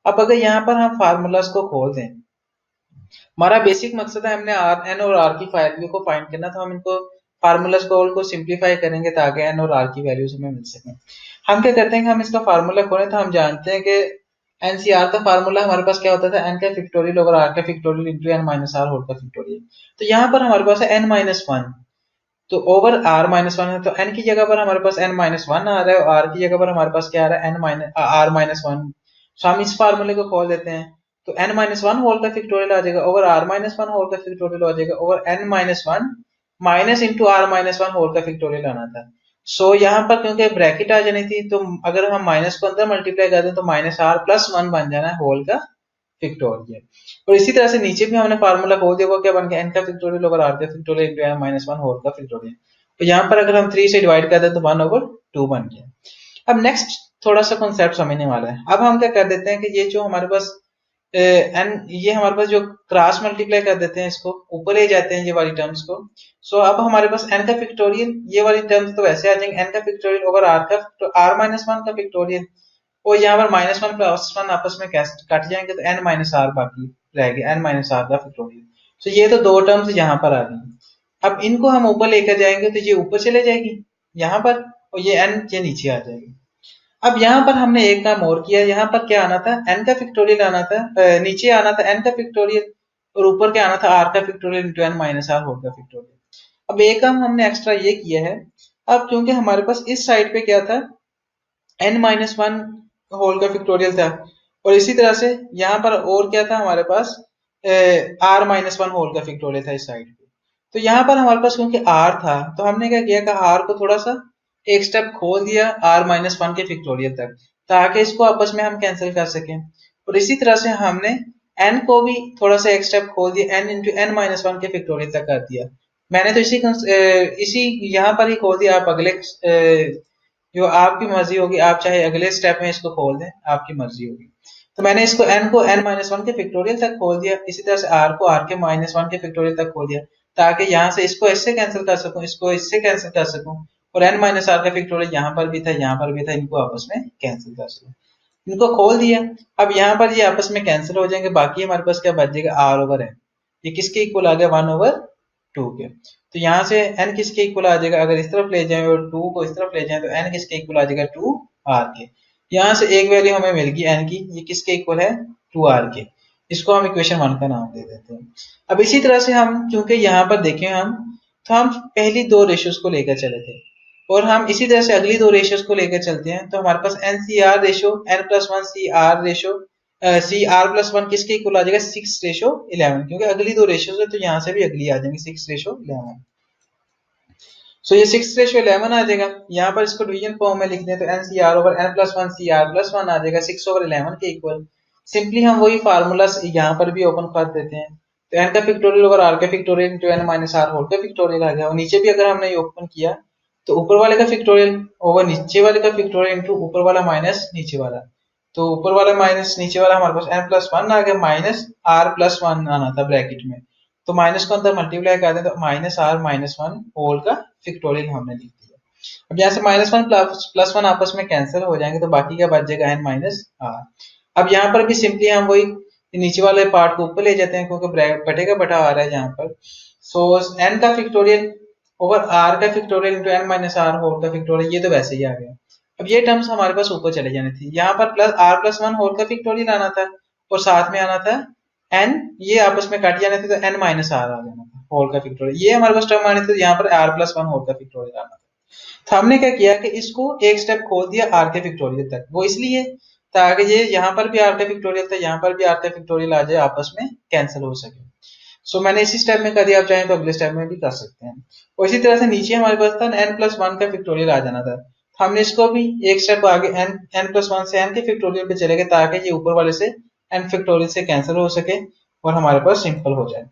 अब अगर यहाँ पर हम फार्मूलाज को खोल दें, हमारा बेसिक मकसद है हमने n और r की वैल्यू को फाइंड करना, तो हम इनको फार्मूलाज को सिंप्लीफाई करेंगे ताकि n और r की वैल्यूज हमें मिल सके। हम क्या करते हैं कि हम इसका फार्मूला खोलें तो हम जानते हैं कि NCR का फार्मूला हमारे पास क्या होता था n का फैक्टोरियल ओवर r का फैक्टोरियल इंटू n-r होल का फैक्टोरियल। तो यहाँ पर हमारे पास है n-1 तो ओवर r-1 है तो n की जगह पर हमारे पास n-1 आ रहा है और r की जगह पर हमारे पास क्या आ रहा है r-1। तो हम इस फार्मूले को खोल देते हैं तो n-1 होल का फैक्टोरियल आ जाएगा ओवर r-1 होल का फैक्टोरियल आ जाएगा over n-1 minus into r-1 whole का फैक्टोरियल आना था। सो यहाँ पर क्योंकि ब्रैकेट आ जानी थी, तो अगर हम माइनस को अंदर मल्टीप्लाई कर दें तो माइनस आर प्लस वन बन जाना है होल का फैक्टोरियल। और इसी तरह से नीचे भी हमने फार्मूला खोल दिया, वो क्या बन गया, एन का फैक्टोरियल ओवर आर का factorial into N minus one whole का फैक्टोरियल। तो यहाँ पर अगर हम 3 से डिवाइड कर दें तो 1/2 बन गया। अब नेक्स्ट थोड़ा सा कॉन्सेप्ट समझने वाला है। अब हम क्या कर देते हैं कि ये जो हमारे पास एन, ये हमारे पास जो क्रॉस मल्टीप्लाई कर देते हैं, इसको ऊपर ले जाते हैं ये वाली टर्म्स को। सो अब हमारे पास एन का फैक्टोरियल, ये वाली टर्म्स तो वैसे आ जाएंगे, एन का फैक्टोरियल ओवर आर का, तो आर माइनस वन का फैक्टोरियल, और यहाँ पर माइनस वन प्लस वन आपस में कट जाएंगे तो एन माइनस आर बाकी रहेगी, एन माइनस आर का फैक्टोरियल। तो ये तो दो टर्म्स यहाँ पर आ गई। अब इनको हम ऊपर लेकर जाएंगे तो ये ऊपर चले जाएगी यहाँ पर, और ये एन ये नीचे आ जाएगी। अब यहाँ पर हमने एक काम और किया, यहाँ पर क्या आना था, एन का फैक्टोरियल आना था, नीचे आना था एन का फैक्टोरियल, और ऊपर क्या आना था, आर का factorial into N minus are whole का फैक्टोरियल। अब एक काम हमने एक्स्ट्रा ये किया है, अब क्योंकि हमारे पास इस साइड पे क्या था, एन माइनस वन होल का फैक्टोरियल था, और इसी तरह से यहाँ पर और क्या था हमारे पास, आर माइनस वन होल का फैक्टोरियल था इस साइड पे। तो यहाँ पर हमारे पास क्योंकि आर था, तो हमने क्या किया कि आर को थोड़ा सा एक स्टेप खोल दिया आर माइनस वन के फैक्टोरियल तक, ताकि इसको आपस में हम कैंसिल कर सकें। और इसी तरह से हमने एन को भी थोड़ा सा एक स्टेप खोल दिया, N into N minus one के फैक्टोरियल तक कर दिया। मैंने तो इसी यहाँ पर ही खोल दिया, आप अगले जो आपकी मर्जी होगी, आप चाहे अगले स्टेप में इसको खोल दें, आपकी मर्जी होगी। तो मैंने इसको एन को एन माइनस वन के फैक्टोरियल तक खोल दिया, इसी तरह से आर को आर के माइनस वन के फैक्टोरियल तक खोल दिया, ताकि यहाँ से इसको इससे कैंसिल कर सकूं, इसको इससे कैंसिल कर सकूं, और एन माइनस आर का फैक्टोरियल यहाँ पर भी था, यहाँ पर भी था, इनको आपस में कैंसिल कर सकूं। इनको खोल दिया। अब यहाँ पर ये आपस में कैंसिल हो जाएंगे, बाकी हमारे पास क्या बच जाएगा, आर ओवर एन। ये किसके इक्वल आ गया, 1/2 के। तो यहाँ से n किसके इक्वल आ जाएगा, अगर इस तरफ ले जाए और 2 को इस तरफ ले जाए तो n किसके इक्वल आ जाएगा, 2r के। यहाँ से एक वैल्यू हमें मिल गई n की, ये किसके इक्वल है, 2r के। इसको हम इक्वेशन 1 का नाम दे देते हैं। अब इसी तरह से हम, क्योंकि यहाँ पर देखें हम, तो हम पहली दो रेशियोज को लेकर चले थे, और हम इसी तरह से अगली दो रेशियोज को लेकर चलते हैं। तो हमारे पास N C R ratio, N plus one C R ratio, C are plus one किसके इक्वल आ जाएगा, 6/11, क्योंकि अगली दो रेशियोज है तो यहाँ से भी अगली आ जाएंगी 6/11। सो ये 6/11 आ जाएगा। यहाँ पर इसको डिवीजन फॉर्म में लिख दें तो n C r over N plus one C are plus one आ जाएगा 6/11 के इक्वल। सिंपली हम वही फार्मूला यहाँ पर भी ओपन कर देते हैं, तो एन का फैक्टोरियल ओवर आर का factorial into N minus are whole का फैक्टोरियल आ गया। और नीचे भी अगर हमने ये ओपन किया तो ऊपर वाले का फैक्टोरियल ओवर नीचे वाले का फैक्टोरियल इंटू ऊपर वाला माइनस नीचे वाला, तो ऊपर वाला माइनस नीचे वाला हमारे पास एन प्लस वन आ गया, माइनस आर प्लस वन आना था ब्रैकेट में, तो माइनस को अंदर मल्टीप्लाई कर दें तो minus R minus one whole का फैक्टोरियल हमने लिख दिया। अब यहाँ से माइनस वन प्लस वन आपस में कैंसिल हो जाएंगे, तो बाकी क्या बच जाएगा, एन माइनस आर। अब यहाँ पर भी सिंपली हम वही नीचे वाले पार्ट को ऊपर ले जाते हैं, क्योंकि बटे का बटा आ रहा है यहाँ पर। सो एन का फैक्टोरियल ओवर आर का factorial into N minus are whole का फैक्टोरियल, ये तो वैसे ही आ गया। अब ये टर्म्स हमारे पास ऊपर चले जाने थी, यहाँ पर plus R plus one whole का फैक्टोरियल आना था, और साथ में आना था एन, ये आपस में काट जाने थे तो एन माइनस आर आ जाना था होल का फैक्टोरियल। ये हमारे पास टर्म आने थे, यहाँ पर आर प्लस वन होल का फैक्टोरियल आना था। तो हमने क्या किया कि इसको एक स्टेप खोल दिया आर के फैक्टोरियल तक, वो इसलिए ताकि ये यहाँ पर भी आर का फैक्टोरियल था, यहाँ पर भी आर का फैक्टोरियल आ जाए, आपस में कैंसिल हो सके। सो मैंने इसी स्टेप में कर दिया, आप चाहें तो अगले स्टेप में भी कर सकते हैं। और इसी तरह से नीचे हमारे पास था एन प्लस वन का फैक्टोरियल आ जाना था, हमने इसको भी एक स्टेप आगे एन प्लस वन से एन के फैक्टोरियल पे चले गए, ताकि ये ऊपर वाले से एन फैक्टोरियल से कैंसिल हो सके और हमारे पास सिंपल हो जाए।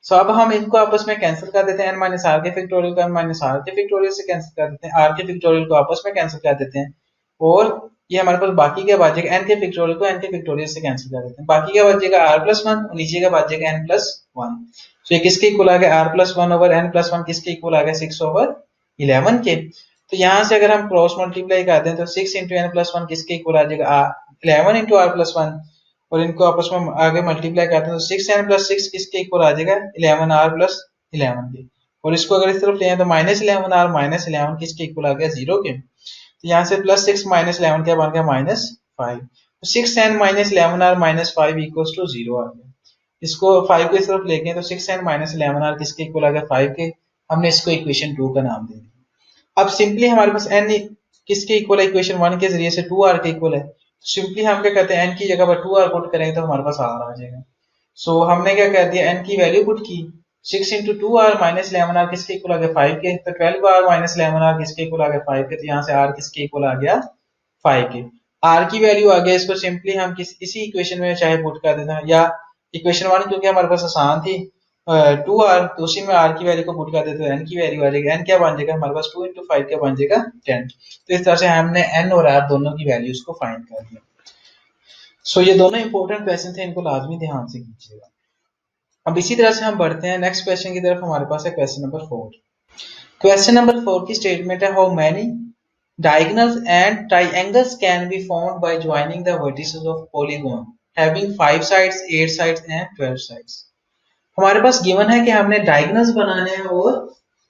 सो अब हम इनको आपस में कैंसिल कर देते हैं, एन माइनस आर के फैक्टोरियल को एन माइनस आर के फैक्टोरियल से कैंसिल कर देते हैं, आर के फैक्टोरियल को आपस में कैंसिल कर देते हैं, और ये हमारे पास बाकी क्या बचेगा, एन के फैक्टोरियल को एन के फैक्टोरियल से कैंसिल कर देते हैं, बाकी क्या बचेगा, आर प्लस वन, और नीचे का बचेगा एन प्लस वन। तो ये किसके इक्वल आ गया, R plus one over N plus one किसके इक्वल आ गया, 6/11 के। तो यहाँ से अगर हम क्रॉस मल्टीप्लाई कर दें तो 6 इंटू एन प्लस वन किसके इक्वल आ जाएगा, 11 इंटू आर प्लस वन, और इनको आपस में आगे मल्टीप्लाई करते हैं तो 6n प्लस 6 किसके इक्वल आ जाएगा, 11r प्लस 11 के। और इसको अगर इस तरफ ले तो -11r माइनस 11 किसके इक्वल आ गया, 0 के। तो यहाँ से प्लस 6 माइनस 11 क्या बन गया, -5। तो 6n minus 11r minus 5 equals to 0 आ गया। इसको 5 की तरफ लेके तो 6n माइनस 11r किसके इक्वल आ गया, 5 के। हमने इसको इक्वेशन 2 का नाम दे दिया। अब सिंपली हमारे पास n किसके इक्वल है, इक्वेशन 1 के जरिए से 2r के इक्वल है। सिंपली हम क्या कहते हैं, n की जगह पर 2r पुट करेंगे तो हमारे पास r आ जाएगा। सो हमने क्या कर दिया, n की वैल्यू पुट की, 6 इंटू 2r माइनस 11r किसके इक्वल आ गया 5 के, तो 12r माइनस 11r किसके इक्वल आ गया 5 के, तो यहाँ से r किसके इक्वल आ गया 5 के। r की वैल्यू आ गया, इसको सिंपली हम इसी इक्वेशन में चाहे पुट कर देते हैं, या इक्वेशन 1 क्योंकि हमारे पास आसान थी 2r, तो उसी में r की वैल्यू को पुट कर देते हैं, n की वैल्यू आ जाएगी, n क्या बन जाएगा हमारे पास 2 इंटू 5 क्या बन जाएगा 10। तो इस तरह से हमने n और r दोनों की वैल्यूज को फाइंड कर दिया। सो ये दोनों इंपॉर्टेंट क्वेश्चन थे, इनको लाजमी ध्यान से कीजिएगा। अब इसी तरह से हम बढ़ते हैं नेक्स्ट क्वेश्चन की तरफ। हमारे पास है क्वेश्चन नंबर 4। क्वेश्चन नंबर 4 की स्टेटमेंट है, how many diagonals and triangles can be formed by joining the vertices of polygon having 5 sides, 8 sides and 12 sides। हमारे पास गिवन है कि हमने डायगोनल्स बनाने हैं और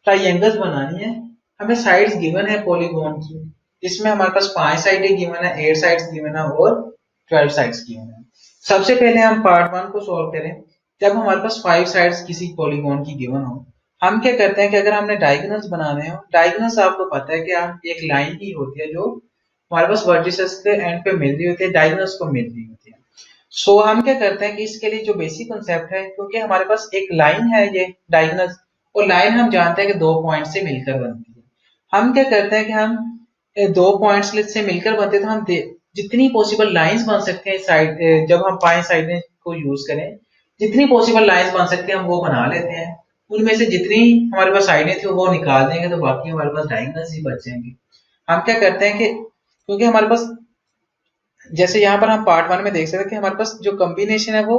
ट्राइएंगल्स बनानी है। हमें साइड्स गिवन है पॉलीगॉन की, इसमें हमारे पास 5 साइडें गिवन है, 8 साइड्स गिवन है और 12 साइड्स गिवन है। सबसे पहले हम पार्ट 1 को सॉल्व करें। जब हमारे पास 5 साइड्स किसी पॉलीगॉन की गिवन हो, हम क्या करते हैं कि अगर हमने डायगोनल्स बनाने हो, डायगोनल्स आपको पता है कि एक लाइन ही होती है जो हमारे पास वर्टिसेस के एंड पे मिल रही होती है, डायगोनल्स को मिल रही होती है। सो हम क्या करते हैं कि इसके लिए जो बेसिक कॉन्सेप्ट है, क्योंकि हमारे पास एक लाइन है ये डायगोनल्स, और लाइन हम जानते हैं कि 2 पॉइंट से मिलकर बनती है। हम क्या करते हैं कि हम 2 पॉइंट्स से मिलकर बनते हैं, तो हम जितनी पॉसिबल लाइंस बन सकते हैं साइड, जब हम 5 साइडें को यूज करें, जितनी पॉसिबल लाइंस बन सकते हैं हम वो बना लेते हैं। उनमें से जितनी हमारे पास साइडें थी वो निकाल देंगे, तो बाकी हमारे पास डायगोनल्स ही बच जाएंगे। हम क्या करते हैं कि क्योंकि हमारे पास जैसे यहाँ पर हम पार्ट 1 में देख सकते हैं कि हमारे पास जो कॉम्बिनेशन है वो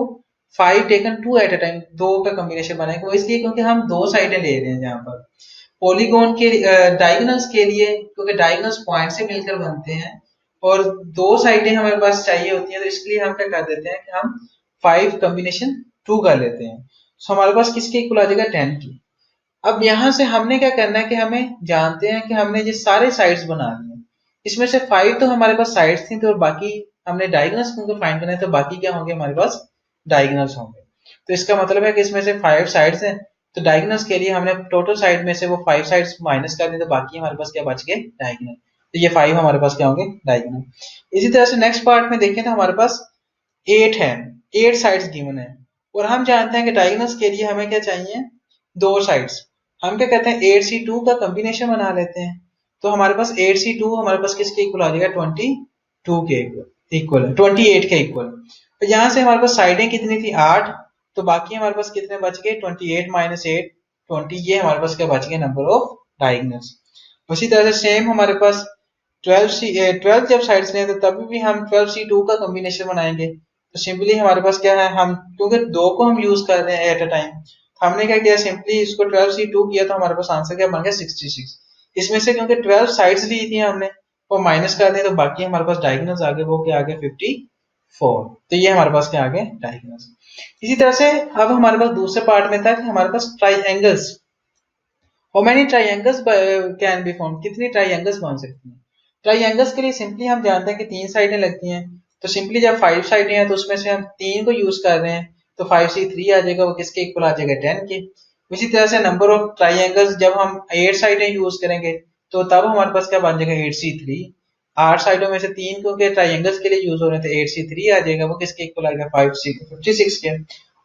5 टेकन 2 एट अ टाइम, 2 का कॉम्बिनेशन बनाएंगे, वो इसलिए क्योंकि हम 2 साइडें ले रहे हैं यहाँ पर पॉलीगॉन के डायगोनल्स के लिए, क्योंकि डायगोनल्स पॉइंट से मिलकर बनते हैं और 2 साइडें हमारे पास चाहिए होती हैं, तो इसलिए हम क्या कर देते हैं कि हम 5 कॉम्बिनेशन 2 कर लेते हैं। तो हमारे पास किसके इक्वल आ जाएगा 10 की। अब यहाँ से हमने क्या करना है कि हमें जानते हैं कि हमने ये सारे साइड्स बना लिए, इसमें से 5 तो हमारे पास साइड्स थी, तो बाकी हमने डायगोनल्स को फाइंड करना है, तो बाकी क्या होंगे हमारे पास डायगोनल्स होंगे। तो इसका मतलब है कि इसमें से 5 साइड्स हैं, तो डायगोनल्स के लिए हमने टोटल साइड में से वो 5 साइड्स माइनस कर दी, तो बाकी हमारे पास क्या बच गए डायगोनल। तो ये 5 हमारे पास क्या होंगे डायगोनल। इसी तरह से नेक्स्ट पार्ट में देखें तो हमारे पास 8 है, 8 साइड्स गिवन है, और हम जानते हैं कि डायगोनल्स के लिए हमें क्या चाहिए 2 साइड्स। हम क्या कहते हैं 8C2 का कॉम्बिनेशन बना लेते हैं, तो हमारे पास 8C2 हमारे पास किसके इक्वल आ जाएगा 22 के इक्वल, 28 के इक्वल। तो यहाँ से हमारे पास साइडें कितनी थी 8, तो बाकी हमारे पास कितने बच गए 28 माइनस 8 20, ये हमारे पास क्या बच गए नंबर ऑफ डायगोनल्स। उसी तरह से सेम हमारे पास 12 जब साइड्स लें तो तभी भी हम 12C2 का कॉम्बिनेशन बनाएंगे, तो सिंपली हमारे पास क्या है, हम क्योंकि 2 को हम यूज कर रहे हैं एट अ टाइम, हमने क्या किया सिंपली इसको 12C2 किया, तो हमारे पास आंसर क्या बन गया 66। इसमें से क्योंकि 12 साइड्स ली थी हमने, वो माइनस कर दें, तो बाकी हमारे पास डायगोनल्स आ गए, वो क्या आ गए 54। तो ये हमारे पास क्या आ गए डायगोनल्स। इसी तरह से अब हमारे पास दूसरे पार्ट में था कि हमारे पास triangles, how many triangles can be form, कितनी ट्राइएंगल्स बन सकती हैं। ट्राइएंगल्स के लिए सिंपली हम जानते हैं कि 3 साइडें लगती हैं, तो सिंपली जब 5 साइडें हैं तो उसमें से हम 3 को यूज कर रहे हैं, तो 5C3 आ जाएगा, वो किसके इक्वल आ जाएगा 10 के। इसी तरह से नंबर ऑफ ट्राइएंगल्स जब हम 8 साइडें यूज करेंगे, तो तब हमारे पास क्या बन जाएगा 8C3। 8 साइडों में से 3 क्योंकि ट्राइएंगल्स के लिए यूज हो रहे थे, 8C3 आ जाएगा, वो किसके इक्वल आएगा 56 के।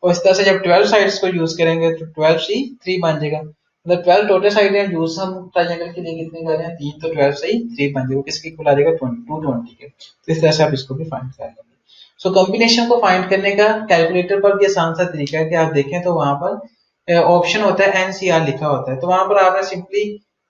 और इस तरह से जब 12 साइड्स को यूज करेंगे तो 12C3 बन जाएगा, मतलब 12 टोटल साइडें यूज हम ट्राइएंगल के लिए कितने कर रहे हैं 3, तो 12C3 बन जाएगा, किसके इक्वल आ जाएगा 220 के। तो इस तरह से आप इसको भी फाइंड कर लेंगे। सो कॉम्बिनेशन को फाइंड करने का कैलकुलेटर पर भी आसान सा तरीका है कि आप देखें तो वहां पर ऑप्शन होता है NCR लिखा होता है, तो वहां पर आपने सिंपली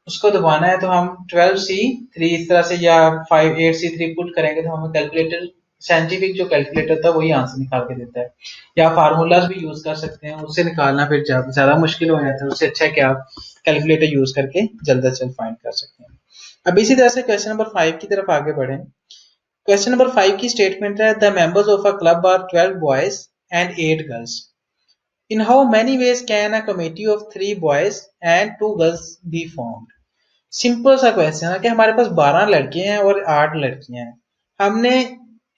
उसको दबाना है, तो हम 12C3 इस तरह से या 8C3 पुट करेंगे, तो हमें कैलकुलेटर साइंटिफिक जो कैलकुलेटर था वही आंसर निकाल के देता है। या फार्मूलाज भी यूज कर सकते हैं, उससे निकालना फिर ज्यादा मुश्किल हो जाता है, उससे अच्छा है कि आप कैलकुलेटर यूज करके जल्द से जल्द फाइंड कर सकते हैं। अब इसी तरह से क्वेश्चन नंबर 5 की तरफ आगे बढ़े। क्वेश्चन नंबर 5 की स्टेटमेंट है, the members of a club are 12 boys and 8 girls. In how many ways can a committee of 3 boys and 2 girls be formed. Simple सा क्वेश्चन है कि हमारे पास 12 लड़के हैं और 8 लड़कियां हैं, हमने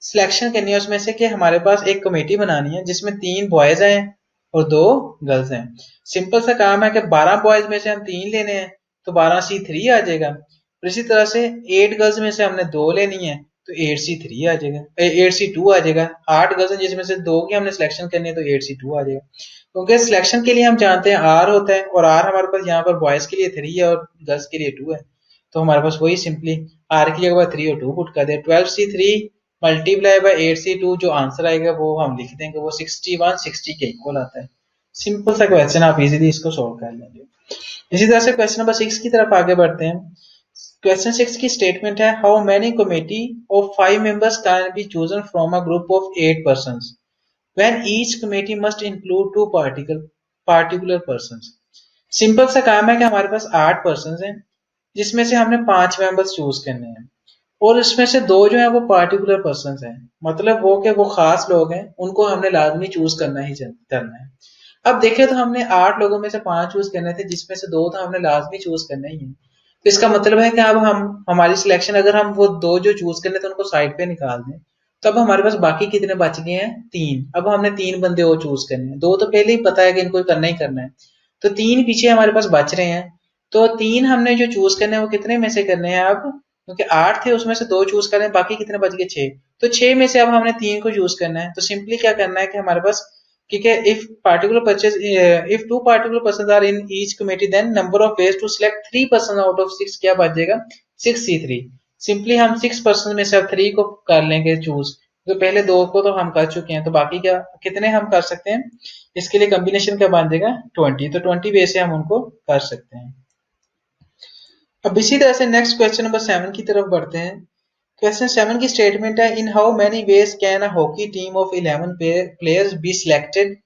सिलेक्शन करनी है उसमें से कि हमारे पास एक कमेटी बनानी है जिसमें 3 बॉयज हैं और 2 गर्ल्स हैं। सिंपल सा काम है कि 12 बॉयज में से हम 3 लेने हैं, तो 12C3 आ जाएगा, और इसी तरह से 8 गर्ल्स में से हमने 2 लेनी है, तो 8C3 आ जाएगा, 8C2 आ जाएगा। 8 गर्ल्स जिसमें से 2 की हमने सिलेक्शन करनी है तो 8C2 आ जाएगा, क्योंकि सिलेक्शन के लिए हम जानते हैं R होता है, और R हमारे पास यहाँ पर बॉयज के लिए 3 है और गर्ल्स के लिए 2 है, तो हमारे पास वही सिंपली R की जगह 3 और 2 पुट कर दे। 12C3 मल्टीप्लाई बाय 8C2, जो आंसर आएगा वो हम लिख देंगे, वो 6160 के इक्वल आता है। सिंपल सा क्वेश्चन, आप इजीली इसको सॉल्व कर लेंगे। इसी तरह से क्वेश्चन नंबर 6 की तरफ आगे बढ़ते हैं। क्वेश्चन 6 की स्टेटमेंट है, how many committee of 5 members can be chosen from a group of 8 persons when each committee must include 2 particular persons. Simple सा काम है कि हमारे पास 8 पर्सन्स हैं, जिसमें से हमने 5 मेंबर्स चूज करने हैं, और इसमें से 2 जो है वो पार्टिकुलर पर्सन्स हैं, मतलब वो के वो खास लोग हैं, उनको हमने लाजमी चूज करना ही करना है। अब देखें तो हमने 8 लोगों में से 5 चूज करने थे, जिसमें से 2 था हमने लाजमी चूज करना ही है। तो इसका मतलब है कि अब हम हमारी सिलेक्शन, अगर हम वो 2 जो चूज करने थे उनको साइड पे निकाल दें, तो अब हमारे पास बाकी कितने बच गए हैं? 3। अब हमने 3 बंदे और चूज करने हैं, 2 तो पहले ही पता है कि इनको करना ही करना है, तो 3 पीछे हमारे पास बच रहे हैं। तो 3 हमने जो चूज करने हैं वो कितने में से करने हैं अब, क्योंकि 8 थे उसमें से 2 चूज करें, बाकी कितने बच गए? 6। तो 6 में से अब हमने 3 को चूज करना है, तो सिंपली क्या करना है कि हमारे पास, ठीक है, if 2 particular persons are in each committee, then number of ways to select 3 person out of 6 क्या बच जाएगा? 6C3। सिंपली हम 6 पर्सन में से अब 3 को कर लेंगे चूज, तो पहले 2 को तो हम कर चुके हैं, तो बाकी क्या कितने हम कर सकते हैं? इसके लिए कॉम्बिनेशन क्या बन जाएगा? 20। तो 20 वे से हम उनको कर सकते हैं। अब इसी तरह से नेक्स्ट क्वेश्चन नंबर 7 की तरफ बढ़ते हैं। क्वेश्चन 7 की स्टेटमेंट है, इन how many ways can a hockey team of 11 players be selected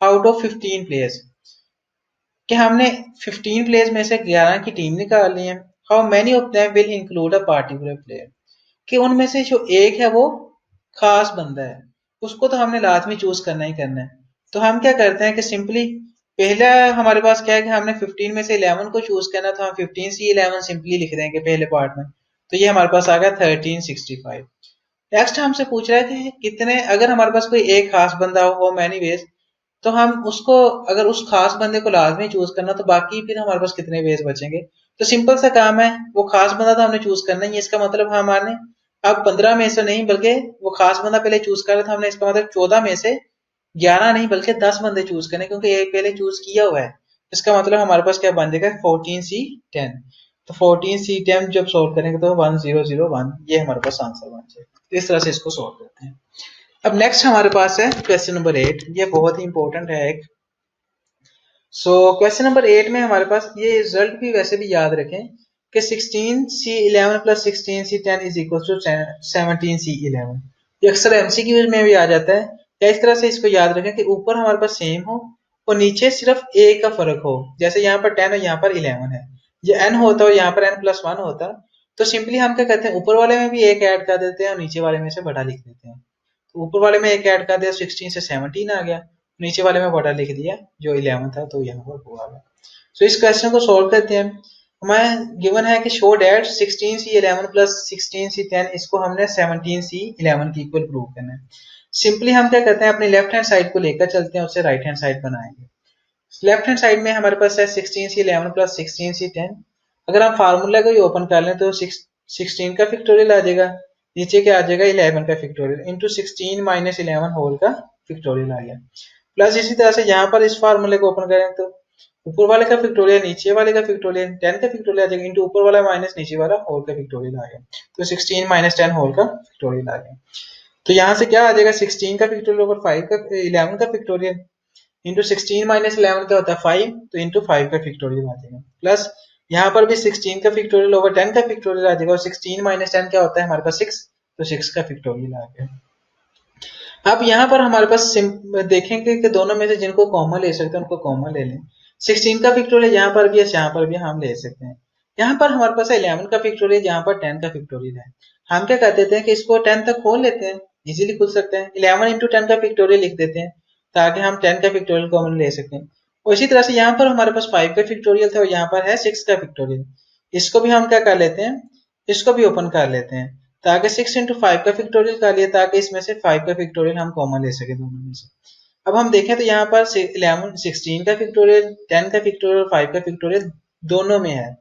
out of 15 players. कि हमने 15 प्लेयर्स में से 11 की टीम निकालनी है। How many of them will include a particular player, कि उनमें से जो एक है वो खास बंदा है, उसको तो हमने लाजमी चूज करना ही करना है। तो हम क्या करते हैं कि सिंपली पहला हमारे पास क्या है कि हमने 15 में से 11 को चूज करना, तो हम 15C11 सिंपली लिख देंगे पहले पार्ट में, तो ये हमारे पास आ गया 1365। नेक्स्ट हमसे पूछ रहा है कि कितने, अगर हमारे पास कोई एक खास बंदा हो मैनी वेज, तो हम उसको, अगर उस खास बंदे को लाजमी चूज करना, तो बाकी फिर हमारे पास कितने वेज बचेंगे? तो सिंपल सा काम है, वो खास बंदा तो हमने चूज करना ही है, इसका मतलब हमारे अब 15 में से नहीं, बल्कि वो खास बंदा पहले चूज कर रहा था हमने, इसका मतलब 14 में से 11 नहीं बल्कि 10 बंदे चूज करने, क्योंकि एक पहले चूज किया हुआ है। इसका मतलब हमारे पास क्या बन जाएगा? 14C10। तो 14C10 जब सोल्व करेंगे तो 1001, ये हमारे पास आंसर बन जाएगा। तो इस तरह से इसको सोल्व करते हैं। अब नेक्स्ट हमारे पास है क्वेश्चन नंबर 8, ये बहुत ही इंपॉर्टेंट है एक। क्वेश्चन नंबर 8 में हमारे पास ये रिजल्ट भी वैसे भी याद रखें कि 16C11 plus 16C10 is equal to 17C11। ये अक्सर एमसीक्यू में भी आ जाता है। या इस तरह से इसको याद रखें कि ऊपर हमारे पास सेम हो और नीचे सिर्फ एक का फर्क हो, जैसे यहाँ पर 10 और यहाँ पर 11 है, ये n होता और यहाँ पर n+1 होता, तो सिंपली हम क्या करते हैं, ऊपर वाले में भी एक ऐड कर देते हैं और नीचे वाले में से बड़ा लिख देते हैं। तो ऊपर वाले में एक ऐड कर दिया, 16 से 17 आ गया, नीचे वाले में बड़ा लिख दिया जो 11 था, तो यहाँ पर वो आ गया। सो इस क्वेश्चन को सोल्व करते हैं। हमें गिवन है कि show that 16C11 plus 16C10, इसको हमने 17C11 की इक्वल प्रूव करना है। सिंपली हम क्या करते हैं, अपनी लेफ्ट हैंड साइड को लेकर चलते हैं, उससे राइट हैंड साइड बनाएंगे। लेफ्ट हैंड साइड में हमारे पास है 16C11 प्लस 16C10। अगर हम फार्मूला को ही ओपन कर लें तो 16 का फैक्टोरियल आ जाएगा, नीचे क्या आ जाएगा 11 का फैक्टोरियल, इंटू 16 माइनस 11 होल का फैक्टोरियल आ गया। प्लस इसी तरह से यहाँ पर इस फार्मूले को ओपन करें तो ऊपर वाले का फैक्टोरियल नीचे वाले का फैक्टोरियल 10 का फैक्टोरियल आ जाएगा, इंटू ऊपर वाला माइनस नीचे वाला होल का फैक्टोरियल आ गया, तो 16 माइनस 10 होल का फैक्टोरियल आ गया। तो यहाँ से क्या आ जाएगा, 16 का फैक्टोरियल ओवर 5 का 11 का फैक्टोरियल, इंटू 16 माइनस 11 क्या होता है 5, तो इंटू 5 का फैक्टोरियल आ जाएगा। प्लस यहाँ पर भी 16 का फैक्टोरियल ओवर 10 का फैक्टोरियल आ जाएगा, और 16 माइनस 10 क्या होता है हमारे पास 6, तो 6 का फैक्टोरियल आ गया। अब यहाँ पर हमारे पास देखेंगे कि दोनों में से जिनको कॉमन ले सकते हैं उनको कॉमन ले लें। 16 का फैक्टोरियल यहाँ पर भी है, यहाँ पर भी हम ले सकते हैं। यहाँ पर हमारे पास 11 का फैक्टोरियल, यहाँ पर 10 का फैक्टोरियल है। हम क्या कर देते हैं कि इसको 10 तक खोल लेते हैं, इजीली खुल सकते हैं। 11 इंटू 10 का फैक्टोरियल लिख देते हैं ताकि हम 10 का फैक्टोरियल कॉमन ले सकें। और इसी तरह से यहाँ पर हमारे पास 5 का फैक्टोरियल था और यहाँ पर है 6 का फैक्टोरियल, इसको भी हम क्या कर लेते हैं, इसको भी ओपन कर लेते हैं ताकि 6 इंटू 5 का फैक्टोरियल कर लिया, ताकि इसमें से 5 का फैक्टोरियल हम कॉमन ले सके दोनों में से। अब हम देखें तो यहाँ पर 16 का फैक्टोरियल, 10 का फैक्टोरियल, 5 का फैक्टोरियल दोनों में है,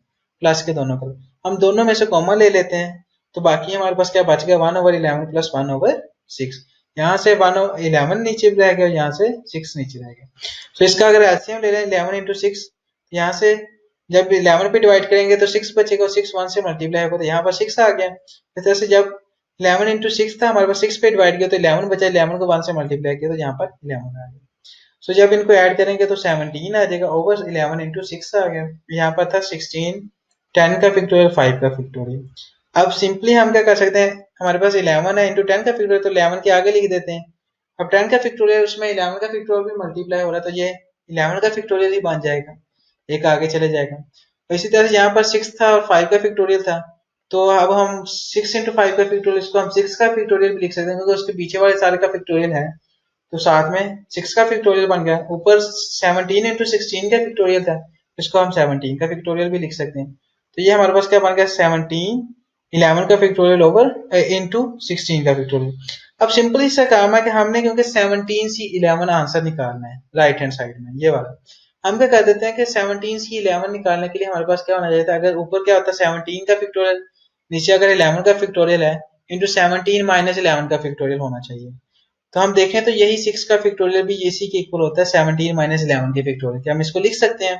प्लस के दोनों का। हम दोनों में से कॉमन ले लेते हैं, तो बाकी हमारे पास क्या बच गया 1/11 प्लस 1/6। यहाँ से 1/11 नीचे रह गया, यहाँ से 6 नीचे रह गया। तो इसका अगर एलसीएम ले रहे हैं 11 इंटू 6, यहाँ से जब 11 पे डिवाइड करेंगे तो 6 बचेगा, 6 1 से मल्टीप्लाई होगा तो यहाँ पर 6 आ गया। इस तरह से जब 11 इंटू 6 था हमारे पास 6 पे डिवाइड किया तो 11 बचा, 11 को 1 से मल्टीप्लाई किया तो यहाँ पर 11 आ गया। सो जब इनको ऐड करेंगे तो 17 आ जाएगा ओवर 11 इंटू 6 आ गया। यहाँ पर था 16, 10 का फैक्टोरियल, 5 का फैक्टोरियल। अब सिंपली हम क्या कर सकते हैं, हमारे पास 11 है इंटू 10 का फैक्टोरियल तो 11 के आगे लिख देते हैं। अब 10 का फैक्टोरियल उसमें 11 का फैक्टोरियल भी मल्टीप्लाई हो रहा है तो ये 11 का फैक्टोरियल ही बन जाएगा, एक आगे चले जाएगा। तो इसी तरह से यहाँ पर 6 था और 5 का फैक्टोरियल था, तो अब हम 6 इंटू 5 का फैक्टोरियल, इसको हम 6 का फैक्टोरियल भी लिख सकते हैं क्योंकि उसके पीछे वाले सारे का फैक्टोरियल है, तो साथ में 6 का फैक्टोरियल बन गया। ऊपर 17 इंटू 16 का फैक्टोरियल था, इसको हम 17 का फैक्टोरियल भी लिख सकते हैं। तो ये हमारे पास क्या बन गया 17 11 का फैक्टोरियल ओवर इंटू 16 का फैक्टोरियल। अब सिंपली इसका काम है कि हमने क्योंकि 17 सी 11 आंसर निकालना है राइट हैंड साइड में, ये वाला हम क्या कर देते हैं कि 17 सी 11 निकालने के लिए हमारे पास क्या होना चाहिए था, अगर ऊपर क्या होता है 17 का फैक्टोरियल, नीचे अगर 11 का फैक्टोरियल है इंटू 17 माइनस 11 का फैक्टोरियल होना चाहिए। तो हम देखें तो यही 6 का फैक्टोरियल भी इसी के इक्वल होता है 17 माइनस 11 के फैक्टोरियल के, हम इसको लिख सकते हैं।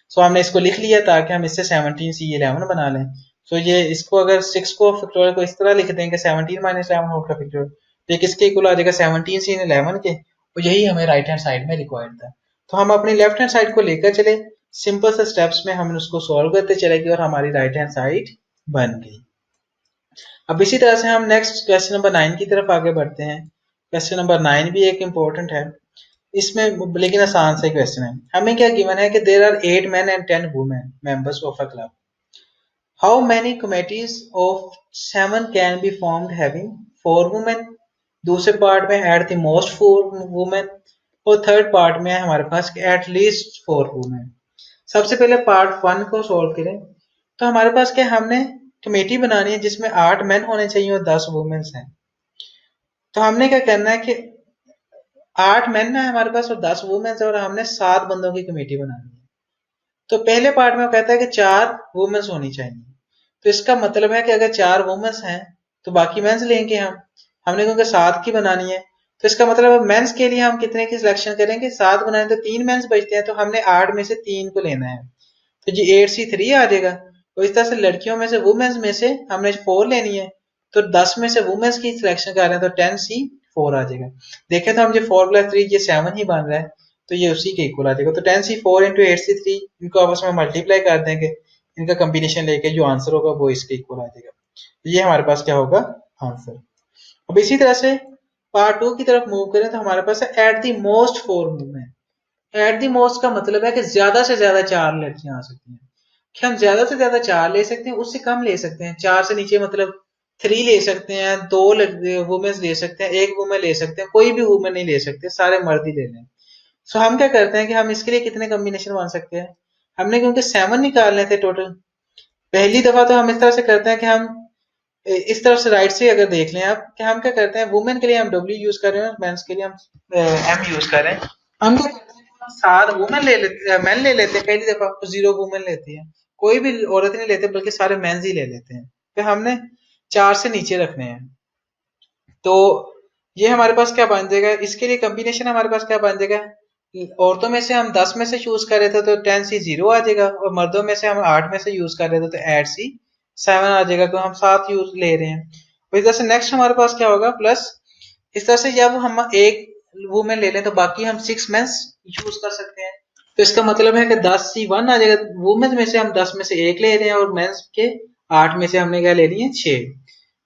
सो हमने इसको लिख लिया ताकि हम इससे 17 सी 11 बना लें। सो ये इसको अगर 6 को फैक्टोरियल को इस तरह लिख देंगे 17 माइनस 11 होल का फैक्टोरियल, तो ये किसके इक्वल आ जाएगा 17 सी 11 के, और यही हमें राइट हैंड साइड में रिक्वायर्ड था। तो हम अपनी लेफ्ट हैंड साइड को लेकर चले, सिंपल से स्टेप्स में हम उसको सॉल्व करते चलेंगे और हमारी राइट हैंड साइड बन गई। अब इसी तरह से हम नेक्स्ट क्वेश्चन नंबर 9 की तरफ आगे बढ़ते हैं। क्वेश्चन नंबर 9 भी एक इम्पोर्टेंट है, इसमें लेकिन आसान से क्वेश्चन है। हमें क्या गिवन है कि there are 8 men and 10 women members of a club, how many committees of 7 can be formed having 4 women. दूसरे पार्ट में एट द मोस्ट 4 वुमेन, और थर्ड पार्ट में है हमारे पास एट लीस्ट 4 वुमेन। सबसे पहले पार्ट 1 को सॉल्व करें तो हमारे पास क्या, हमने कमेटी बनानी है जिसमें 8 मेन होने चाहिए और 10 वुमेन्स हैं। तो हमने क्या करना है कि 8 मेन है हमारे पास और 10 वुमेन्स है और हमने 7 बंदों की कमेटी बनानी है। तो पहले पार्ट में वो कहता है कि 4 वुमेन्स होनी चाहिए, तो इसका मतलब है कि अगर 4 वुमेन्स हैं तो बाकी मेंस लेंगे हमने क्योंकि 7 की बनानी है, तो इसका मतलब मेंस के लिए हम कितने की सिलेक्शन करेंगे, 7 बनाए तो 3 मेंस बचते हैं, तो हमने 8 में से 3 को लेना है, तो जी 8C3 आ जाएगा। और इस तरह से लड़कियों में से वुमेन्स में से हमने 4 लेनी है, तो 10 में से वुमेन्स की सिलेक्शन कर रहे हैं तो 10C4 आ जाएगा। देखें तो हम जो 4 + 3 ये 7 ही बन रहा है, तो ये उसी के इक्वल आ जाएगा। तो 10C4 इंटू 8C3 इनको आपस में मल्टीप्लाई कर देंगे, इनका कम्बिनेशन लेके जो आंसर होगा वो इसके इक्वल आ जाएगा। तो ये हमारे पास क्या होगा आंसर। अब इसी तरह से पार्ट 2 की तरफ मूव करें तो हमारे पास है eight the most 4 women. Eight the most का मतलब है कि ज्यादा से ज्यादा 4 लड़कियां आ सकती हैं, कि हम ज्यादा से ज्यादा 4 ले सकते हैं, उससे कम ले सकते हैं, 4 से नीचे मतलब 3 ले सकते हैं, 2 वुमेन ले सकते हैं, 1 वुमेन ले सकते हैं, कोई भी वुमेन नहीं ले सकते, सारे मर्द ही ले लें। सो हम क्या करते हैं कि हम इसके लिए कितने कॉम्बिनेशन बन सकते हैं, हमने क्योंकि 7 निकालने थे टोटल, पहली दफा तो हम इस तरह से करते हैं कि हम इस तरफ से राइट से अगर देख लें आप कि हम क्या करते हैं, वुमेन के लिए हम W यूज कर रहे हैं, मेंस के लिए हम M यूज कर रहे हैं। हम क्या करते हैं, हम 7 वुमेन ले लेते हैं, मेन ले लेते हैं, पहली दफा 0 वुमेन लेती है, कोई भी औरत नहीं लेते बल्कि सारे मेंस ही ले लेते हैं, फिर हमने 4 से नीचे रखने हैं। तो ये हमारे पास क्या बन जाएगा, इसके लिए कॉम्बिनेशन हमारे पास क्या बन जाएगा, औरतों में से हम 10 में से चूज कर रहे थे तो 10C0 आ जाएगा, और मर्दों में से हम 8 में से यूज कर रहे थे तो 8C7 आ जाएगा, तो हम 7 यूज ले रहे हैं। तो इस तरह से नेक्स्ट हमारे पास क्या होगा प्लस, इस तरह से जब हम एक वुमेन ले लें तो बाकी हम 6 मेंस यूज कर सकते हैं, तो इसका मतलब है कि 10C1 आ जाएगा, वुमेन में से हम 10 में से 1 ले रहे हैं और मेंस के 8 में से हमने क्या ले लिए 6,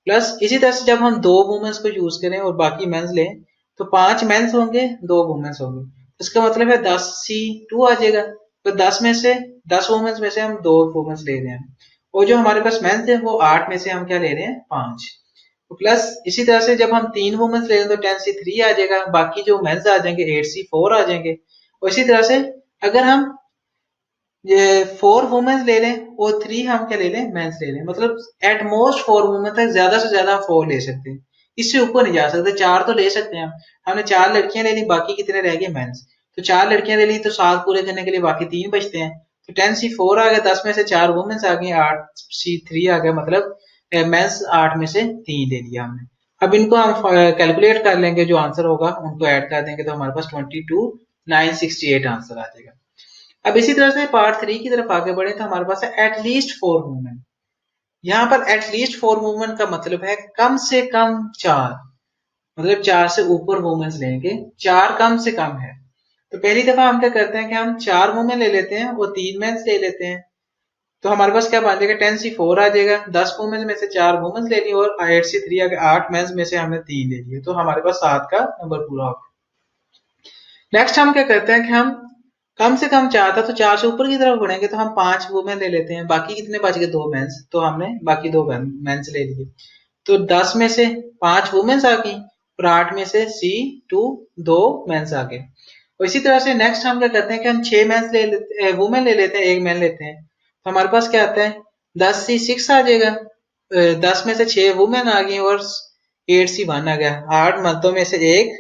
प्लस इसी तरह से जब हम 2 वुमेन्स को यूज करें और बाकी मेंस लें तो 5 मेंस होंगे 2 वुमेन्स होंगे, इसका मतलब है 10C2 आ जाएगा। तो 10 में से 10 वुमेन्स में से हम 2 वुमेन्स ले रहे हैं, और जो हमारे पास मेंस थे वो 8 में से हम क्या ले रहे हैं 5, तो प्लस इसी तरह से जब हम 3 वुमेन्स ले रहे हैं तो 10C3 आ जाएगा, बाकी जो मेंस आ जाएंगे 8C4 आ जाएंगे। और इसी तरह से अगर हम ये 4 वुमेन्स ले लें और 3 हम क्या ले लें मेंस ले लें, मतलब एट मोस्ट 4 वुमेन तक ज्यादा से ज्यादा 4 ले सकते हैं, इससे ऊपर नहीं जा सकते, 4 तो ले सकते हैं हमने 4 लड़कियां ले ली, बाकी कितने रह गए मेंस, तो 4 लड़कियां ले ली तो 7 पूरे करने के लिए बाकी 3 बचते हैं, तो 10C4 आ गया, 10 में से 4 वुमेन्स आ गई, 8C3 आ गया, मतलब मेंस 8 में से 3 ले लिया हमने। अब इनको हम कैलकुलेट कर लेंगे, जो आंसर होगा उनको ऐड कर देंगे तो हमारे पास 22,968 आंसर आ जाएगा। अब इसी तरह से पार्ट 3 की तरफ आगे बढ़े तो हमारे पास है एटलीस्ट 4 मूवमेंट। यहाँ पर एटलीस्ट 4 मूवमेंट का मतलब है कम से कम 4, मतलब 4 से ऊपर मूवमेंट्स लेंगे, 4 कम से कम है। तो पहली दफा हम क्या करते हैं कि हम 4 मूवमेंट ले लेते हैं और 3 मेंस ले लेते हैं। तो हमारे पास क्या बन जाएगा, 10C4 आ जाएगा। 10 वुमेन्स में से 4 वुमेन्स ले ली और 8C3 आ गया, 8 मेंस में से हमने 3 ले लिए, तो हमारे पास 7 का नंबर पूरा हो गया। नेक्स्ट हम क्या करते हैं कि हम कम से कम 4 था तो 4 से ऊपर की तरफ बढ़ेंगे तो हम 5 वुमेन ले लेते हैं। बाकी कितने बच गए, 2 मेंस, तो हमने बाकी 2 मेंस ले लिए। तो 10 में से 5 वुमेन्स आ गई और 8 में से C2 2 मेंस आ गए। और इसी तरह से नेक्स्ट हम क्या करते हैं कि हम 6 मेंस ले लेते, वुमेन ले लेते हैं, 1 मेन लेते हैं। तो हमारे पास क्या आता है, 10C6 आ जाएगा। 10 में से 6 वुमेन आ गई और 8C1 आ गया। 8 मर्दों में से एक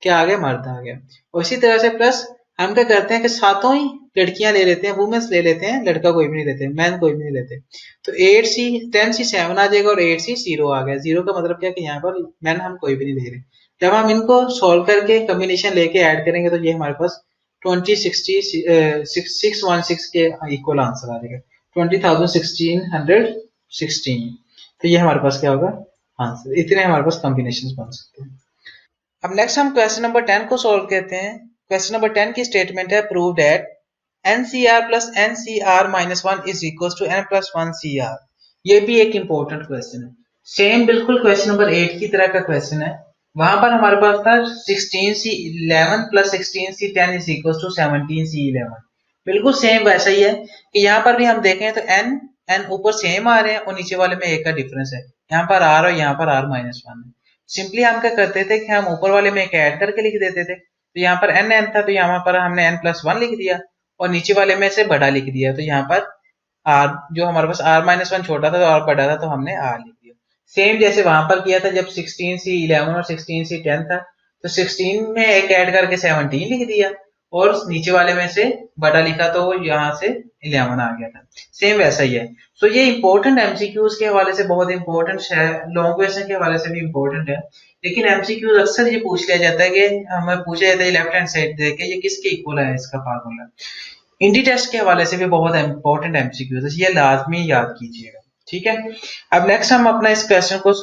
क्या आ गया, मर्द आ गया। और इसी तरह से प्लस हम क्या करते हैं कि सातों ही लड़कियां ले लेते हैं, वुमेन्स ले लेते हैं, लड़का कोई भी नहीं लेते, मैन कोई भी नहीं लेते। तो 10C7 आ जाएगा और 8C0 आ गया। 0 का मतलब क्या कि यहाँ पर मैन हम कोई भी नहीं ले रहे। जब हम इनको सॉल्व करके कम्बिनेशन लेके ऐड करेंगे तो ये हमारे पास 616 के इक्वल आंसर आ जाएगा, 20,1616। तो ये हमारे पास क्या होगा आंसर। इतने हमारे पास कॉम्बिनेशन बन सकते हैं। अब नेक्स्ट हम क्वेश्चन नंबर 10 को सॉल्व करते हैं। क्वेश्चन नंबर 10 की स्टेटमेंट है, prove that NCR plus NCR minus 1 is equals to N plus 1 CR। ये भी एक इंपॉर्टेंट क्वेश्चन है, सेम बिल्कुल क्वेश्चन नंबर 8 की तरह का क्वेश्चन है। वहां पर हमारे पास था 16C11 plus 16C10 is equals to 17C11। बिल्कुल सेम वैसा ही है कि यहाँ पर भी हम देखें तो n ऊपर सेम आ रहे हैं और नीचे वाले में एक का डिफरेंस है। यहाँ पर r और यहाँ पर r माइनस 1 है। सिंपली हम क्या करते थे कि हम ऊपर वाले में एक ऐड करके लिख देते थे। तो यहाँ पर n था तो यहाँ पर हमने n plus 1 लिख दिया और नीचे वाले में से बड़ा लिख दिया। तो यहाँ पर r, जो हमारे पास r माइनस 1 छोटा था तो r बड़ा था तो हमने r लिख दिया। सेम जैसे वहां पर किया था जब 16C11 और 16C10 था, तो 16 में एक ऐड करके 17 लिख दिया और नीचे वाले में से बड़ा लिखा तो यहाँ से 11 आ गया था। सेम वैसा ही है। तो ये इंपॉर्टेंट एमसीक्यूज के हवाले से बहुत इंपॉर्टेंट है, लॉन्ग क्वेश्चन के हवाले से भी इंपॉर्टेंट है। लेकिन एमसीक्यूज अक्सर ये पूछ लिया जाता है कि हमें पूछा जाता है लेफ्ट हैंड साइड देके ये किसके इक्वल है इसका फार्मूला। इंडी टेस्ट के हवाले से भी बहुत इंपॉर्टेंट एमसीक्यूज है, ये लाजमी याद कीजिएगा, ठीक है। अब नेक्स्ट हम अपना इस क्वेश्चन को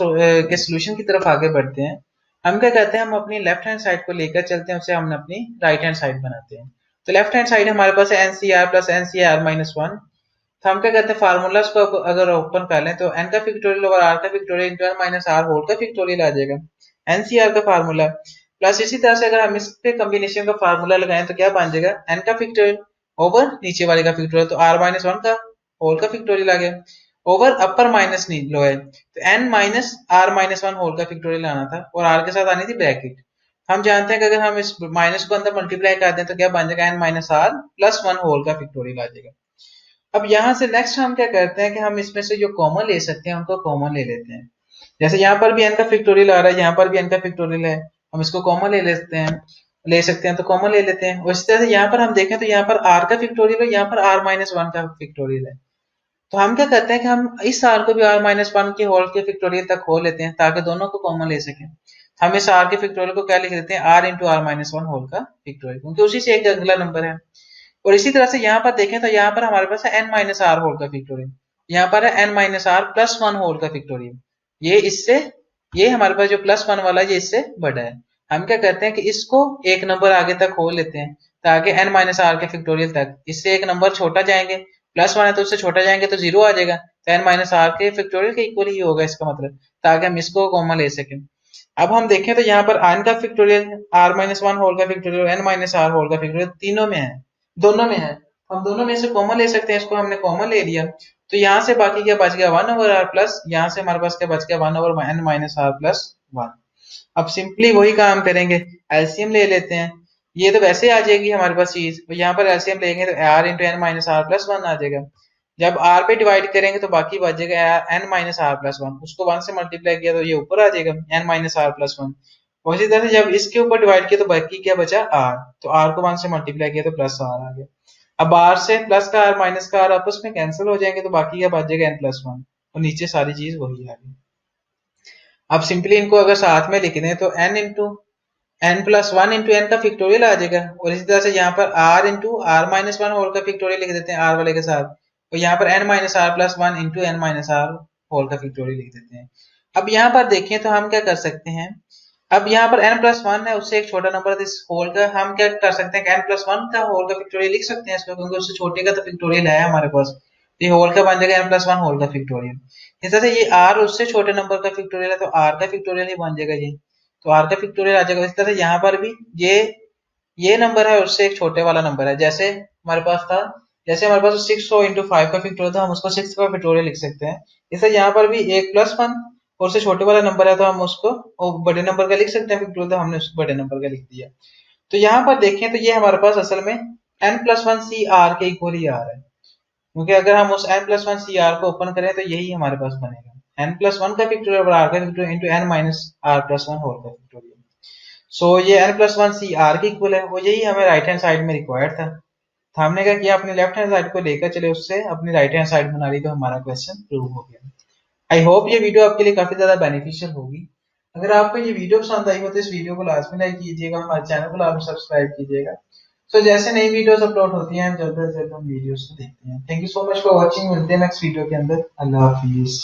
के सोल्यूशन की तरफ आगे बढ़ते हैं। हम क्या कहते हैं, हम अपनी लेफ्ट हैंड साइड को लेकर चलते हैं, उसे हम अपनी राइट हैंड साइड बनाते हैं। तो लेफ्ट हैंड साइड हमारे पास है NCR plus NCR minus 1। तो हम क्या कहते हैं, फार्मूलाज को अगर ओपन कर लें तो n का फैक्टोरियल ओवर r का factorial into n minus r whole का फैक्टोरियल आ जाएगा, NCR का फार्मूला। प्लस इसी तरह से अगर हम इस पे कॉम्बिनेशन का फार्मूला लगाएं तो क्या बन जाएगा, n का फैक्टोरियल ओवर नीचे वाले का फैक्टोरियल, तो r माइनस 1 का होल का फैक्टोरियल आ गया, ओवर अपर माइनस नहीं लोअर, तो n minus r minus 1 whole का फैक्टोरियल आना था और r के साथ आनी थी ब्रैकेट। हम जानते हैं कि अगर हम इस माइनस को अंदर मल्टीप्लाई कर दें तो क्या बन जाएगा, n minus r plus 1 whole का फैक्टोरियल आ जाएगा। अब यहाँ से नेक्स्ट हम क्या करते हैं कि हम इसमें से जो कॉमन ले सकते हैं उनको कॉमन ले लेते हैं। जैसे यहाँ पर भी n का फैक्टोरियल आ रहा है, यहाँ पर भी n का फैक्टोरियल है, हम इसको कॉमन ले लेते हैं, ले सकते हैं तो कॉमन ले लेते हैं। और इस तरह से यहाँ पर हम देखें तो यहाँ पर r का फैक्टोरियल है, यहाँ पर r माइनस 1 का फैक्टोरियल है। तो हम क्या करते हैं कि हम इस r को भी r माइनस 1 के होल के फैक्टोरियल तक खोल लेते हैं ताकि दोनों को कॉमन ले सकें। हम इस r के फैक्टोरियल को क्या लिख देते हैं, r into r minus 1 whole का फैक्टोरियल, क्योंकि उसी से एक अगला नंबर है। और इसी तरह से यहाँ पर देखें तो यहाँ पर हमारे पास है n माइनस आर होल का फैक्टोरियल, यहाँ पर है n minus R plus 1 whole का फैक्टोरियल। ये इससे, ये हमारे पास जो प्लस 1 वाला है ये इससे बड़ा है। हम क्या करते हैं कि इसको एक नंबर आगे तक खोल लेते हैं ताकि n माइनस आर के फैक्टोरियल तक, इससे एक नंबर छोटा जाएंगे, प्लस 1 है तो उससे छोटा जाएंगे तो 0 आ जाएगा, तो n माइनस आर के फैक्टोरियल के इक्वल ही होगा इसका मतलब, ताकि हम इसको कॉमन ले सकें। अब हम देखें तो यहाँ पर n का फैक्टोरियल, r माइनस 1 होल का factorial, n minus are whole का फैक्टोरियल तीनों में है, दोनों में है। हम दोनों में से कॉमन ले सकते हैं, इसको हमने कॉमन ले लिया तो यहाँ से बाकी क्या बच गया, 1 ओवर आर प्लस, यहाँ से हमारे पास क्या बच गया, 1 over n minus R plus 1। अब सिंपली वही काम करेंगे, एलसीएम ले लेते हैं। ये तो वैसे आ जाएगी हमारे पास चीज, तो यहाँ पर एलसीएम लेंगे तो r into N minus R plus 1 आ जाएगा। जब r पे डिवाइड करेंगे तो बाकी बच जाएगा n माइनस आर प्लस 1, उसको 1 से मल्टीप्लाई किया तो ये ऊपर आ जाएगा n माइनस आर प्लस 1। और इसी तरह से जब इसके ऊपर डिवाइड किया तो बाकी क्या बचा r, तो r को 1 से मल्टीप्लाई किया तो प्लस r आ गया। अब r से प्लस का r माइनस का r आपस में कैंसिल हो जाएंगे तो बाकी क्या बच जाएगा n प्लस 1। और नीचे सारी चीज वही आ गई। अब सिंपली इनको अगर साथ में लिख दें तो n into n plus one into N का फिक्टोरियल आ जाएगा, और इसी तरह से यहाँ पर r into R minus one whole का फिक्टोरियल लिख देते हैं r वाले के साथ, और यहाँ पर n minus R plus one into N minus are whole का फिक्टोरियल लिख देते हैं। अब यहाँ पर देखें तो हम क्या कर सकते हैं, अब यहाँ पर n प्लस वन है, उससे एक छोटा नंबर इस होल का, हम क्या कर सकते हैं n प्लस वन का होल का फिक्टोरियल लिख सकते हैं इसको, क्योंकि उससे छोटे का तो फिक्टोरियल है हमारे पास, तो ये होल का बन जाएगा n प्लस वन होल का फिक्टोरियल। इस तरह से ये r उससे छोटे नंबर का फिक्टोरियल है, तो r का फिक्टोरियल ही बन जाएगा ये, तो r का फिक्टोरियल आ जाएगा। इस तरह से यहाँ पर भी ये नंबर है उससे एक छोटे वाला नंबर है, जैसे हमारे पास था, जैसे हमारे पास 600 इंटू फाइव का फिक्टोरियल था, हम उसको 6 का फिक्टोरियल लिख सकते हैं। इससे यहाँ पर भी एक प्लस वन और से छोटे वाला नंबर है, तो हम उसको बड़े नंबर का लिख सकते हैं फिक्टोरियल, तो हमने उसको बड़े नंबर का लिख दिया। तो यहाँ पर देखें तो ये हमारे पास असल में n plus one C R के इक्वल ही आ रहा है, क्योंकि अगर हम उस n plus one C R को ओपन करें तो यही हमारे पास बनेगा, n प्लस वन का फिक्टोरियल और r का factorial into n minus R plus one whole का फिक्टोरियल। सो ये n plus one C R के इक्वल है, और यही हमें राइट हैंड साइड में रिक्वायर्ड था। तो हमने क्या किया, अपनी लेफ्ट हैंड साइड को लेकर चले, उससे अपनी राइट हैंड साइड बना ली, तो हमारा क्वेश्चन प्रूव हो गया। आई होप ये वीडियो आपके लिए काफी ज्यादा बेनिफिशियल होगी। अगर आपको ये वीडियो पसंद आई हो तो इस वीडियो को लाजमी लाइक कीजिएगा, हमारे चैनल को लाजमी सब्सक्राइब कीजिएगा। सो जैसे नई वीडियोस अपलोड होती हैं, हम जल्द से जल्द हम वीडियोस को देखते हैं। Thank you so much for watching, मिलते हैं नेक्स्ट वीडियो के अंदर। अल्लाह हाफिज।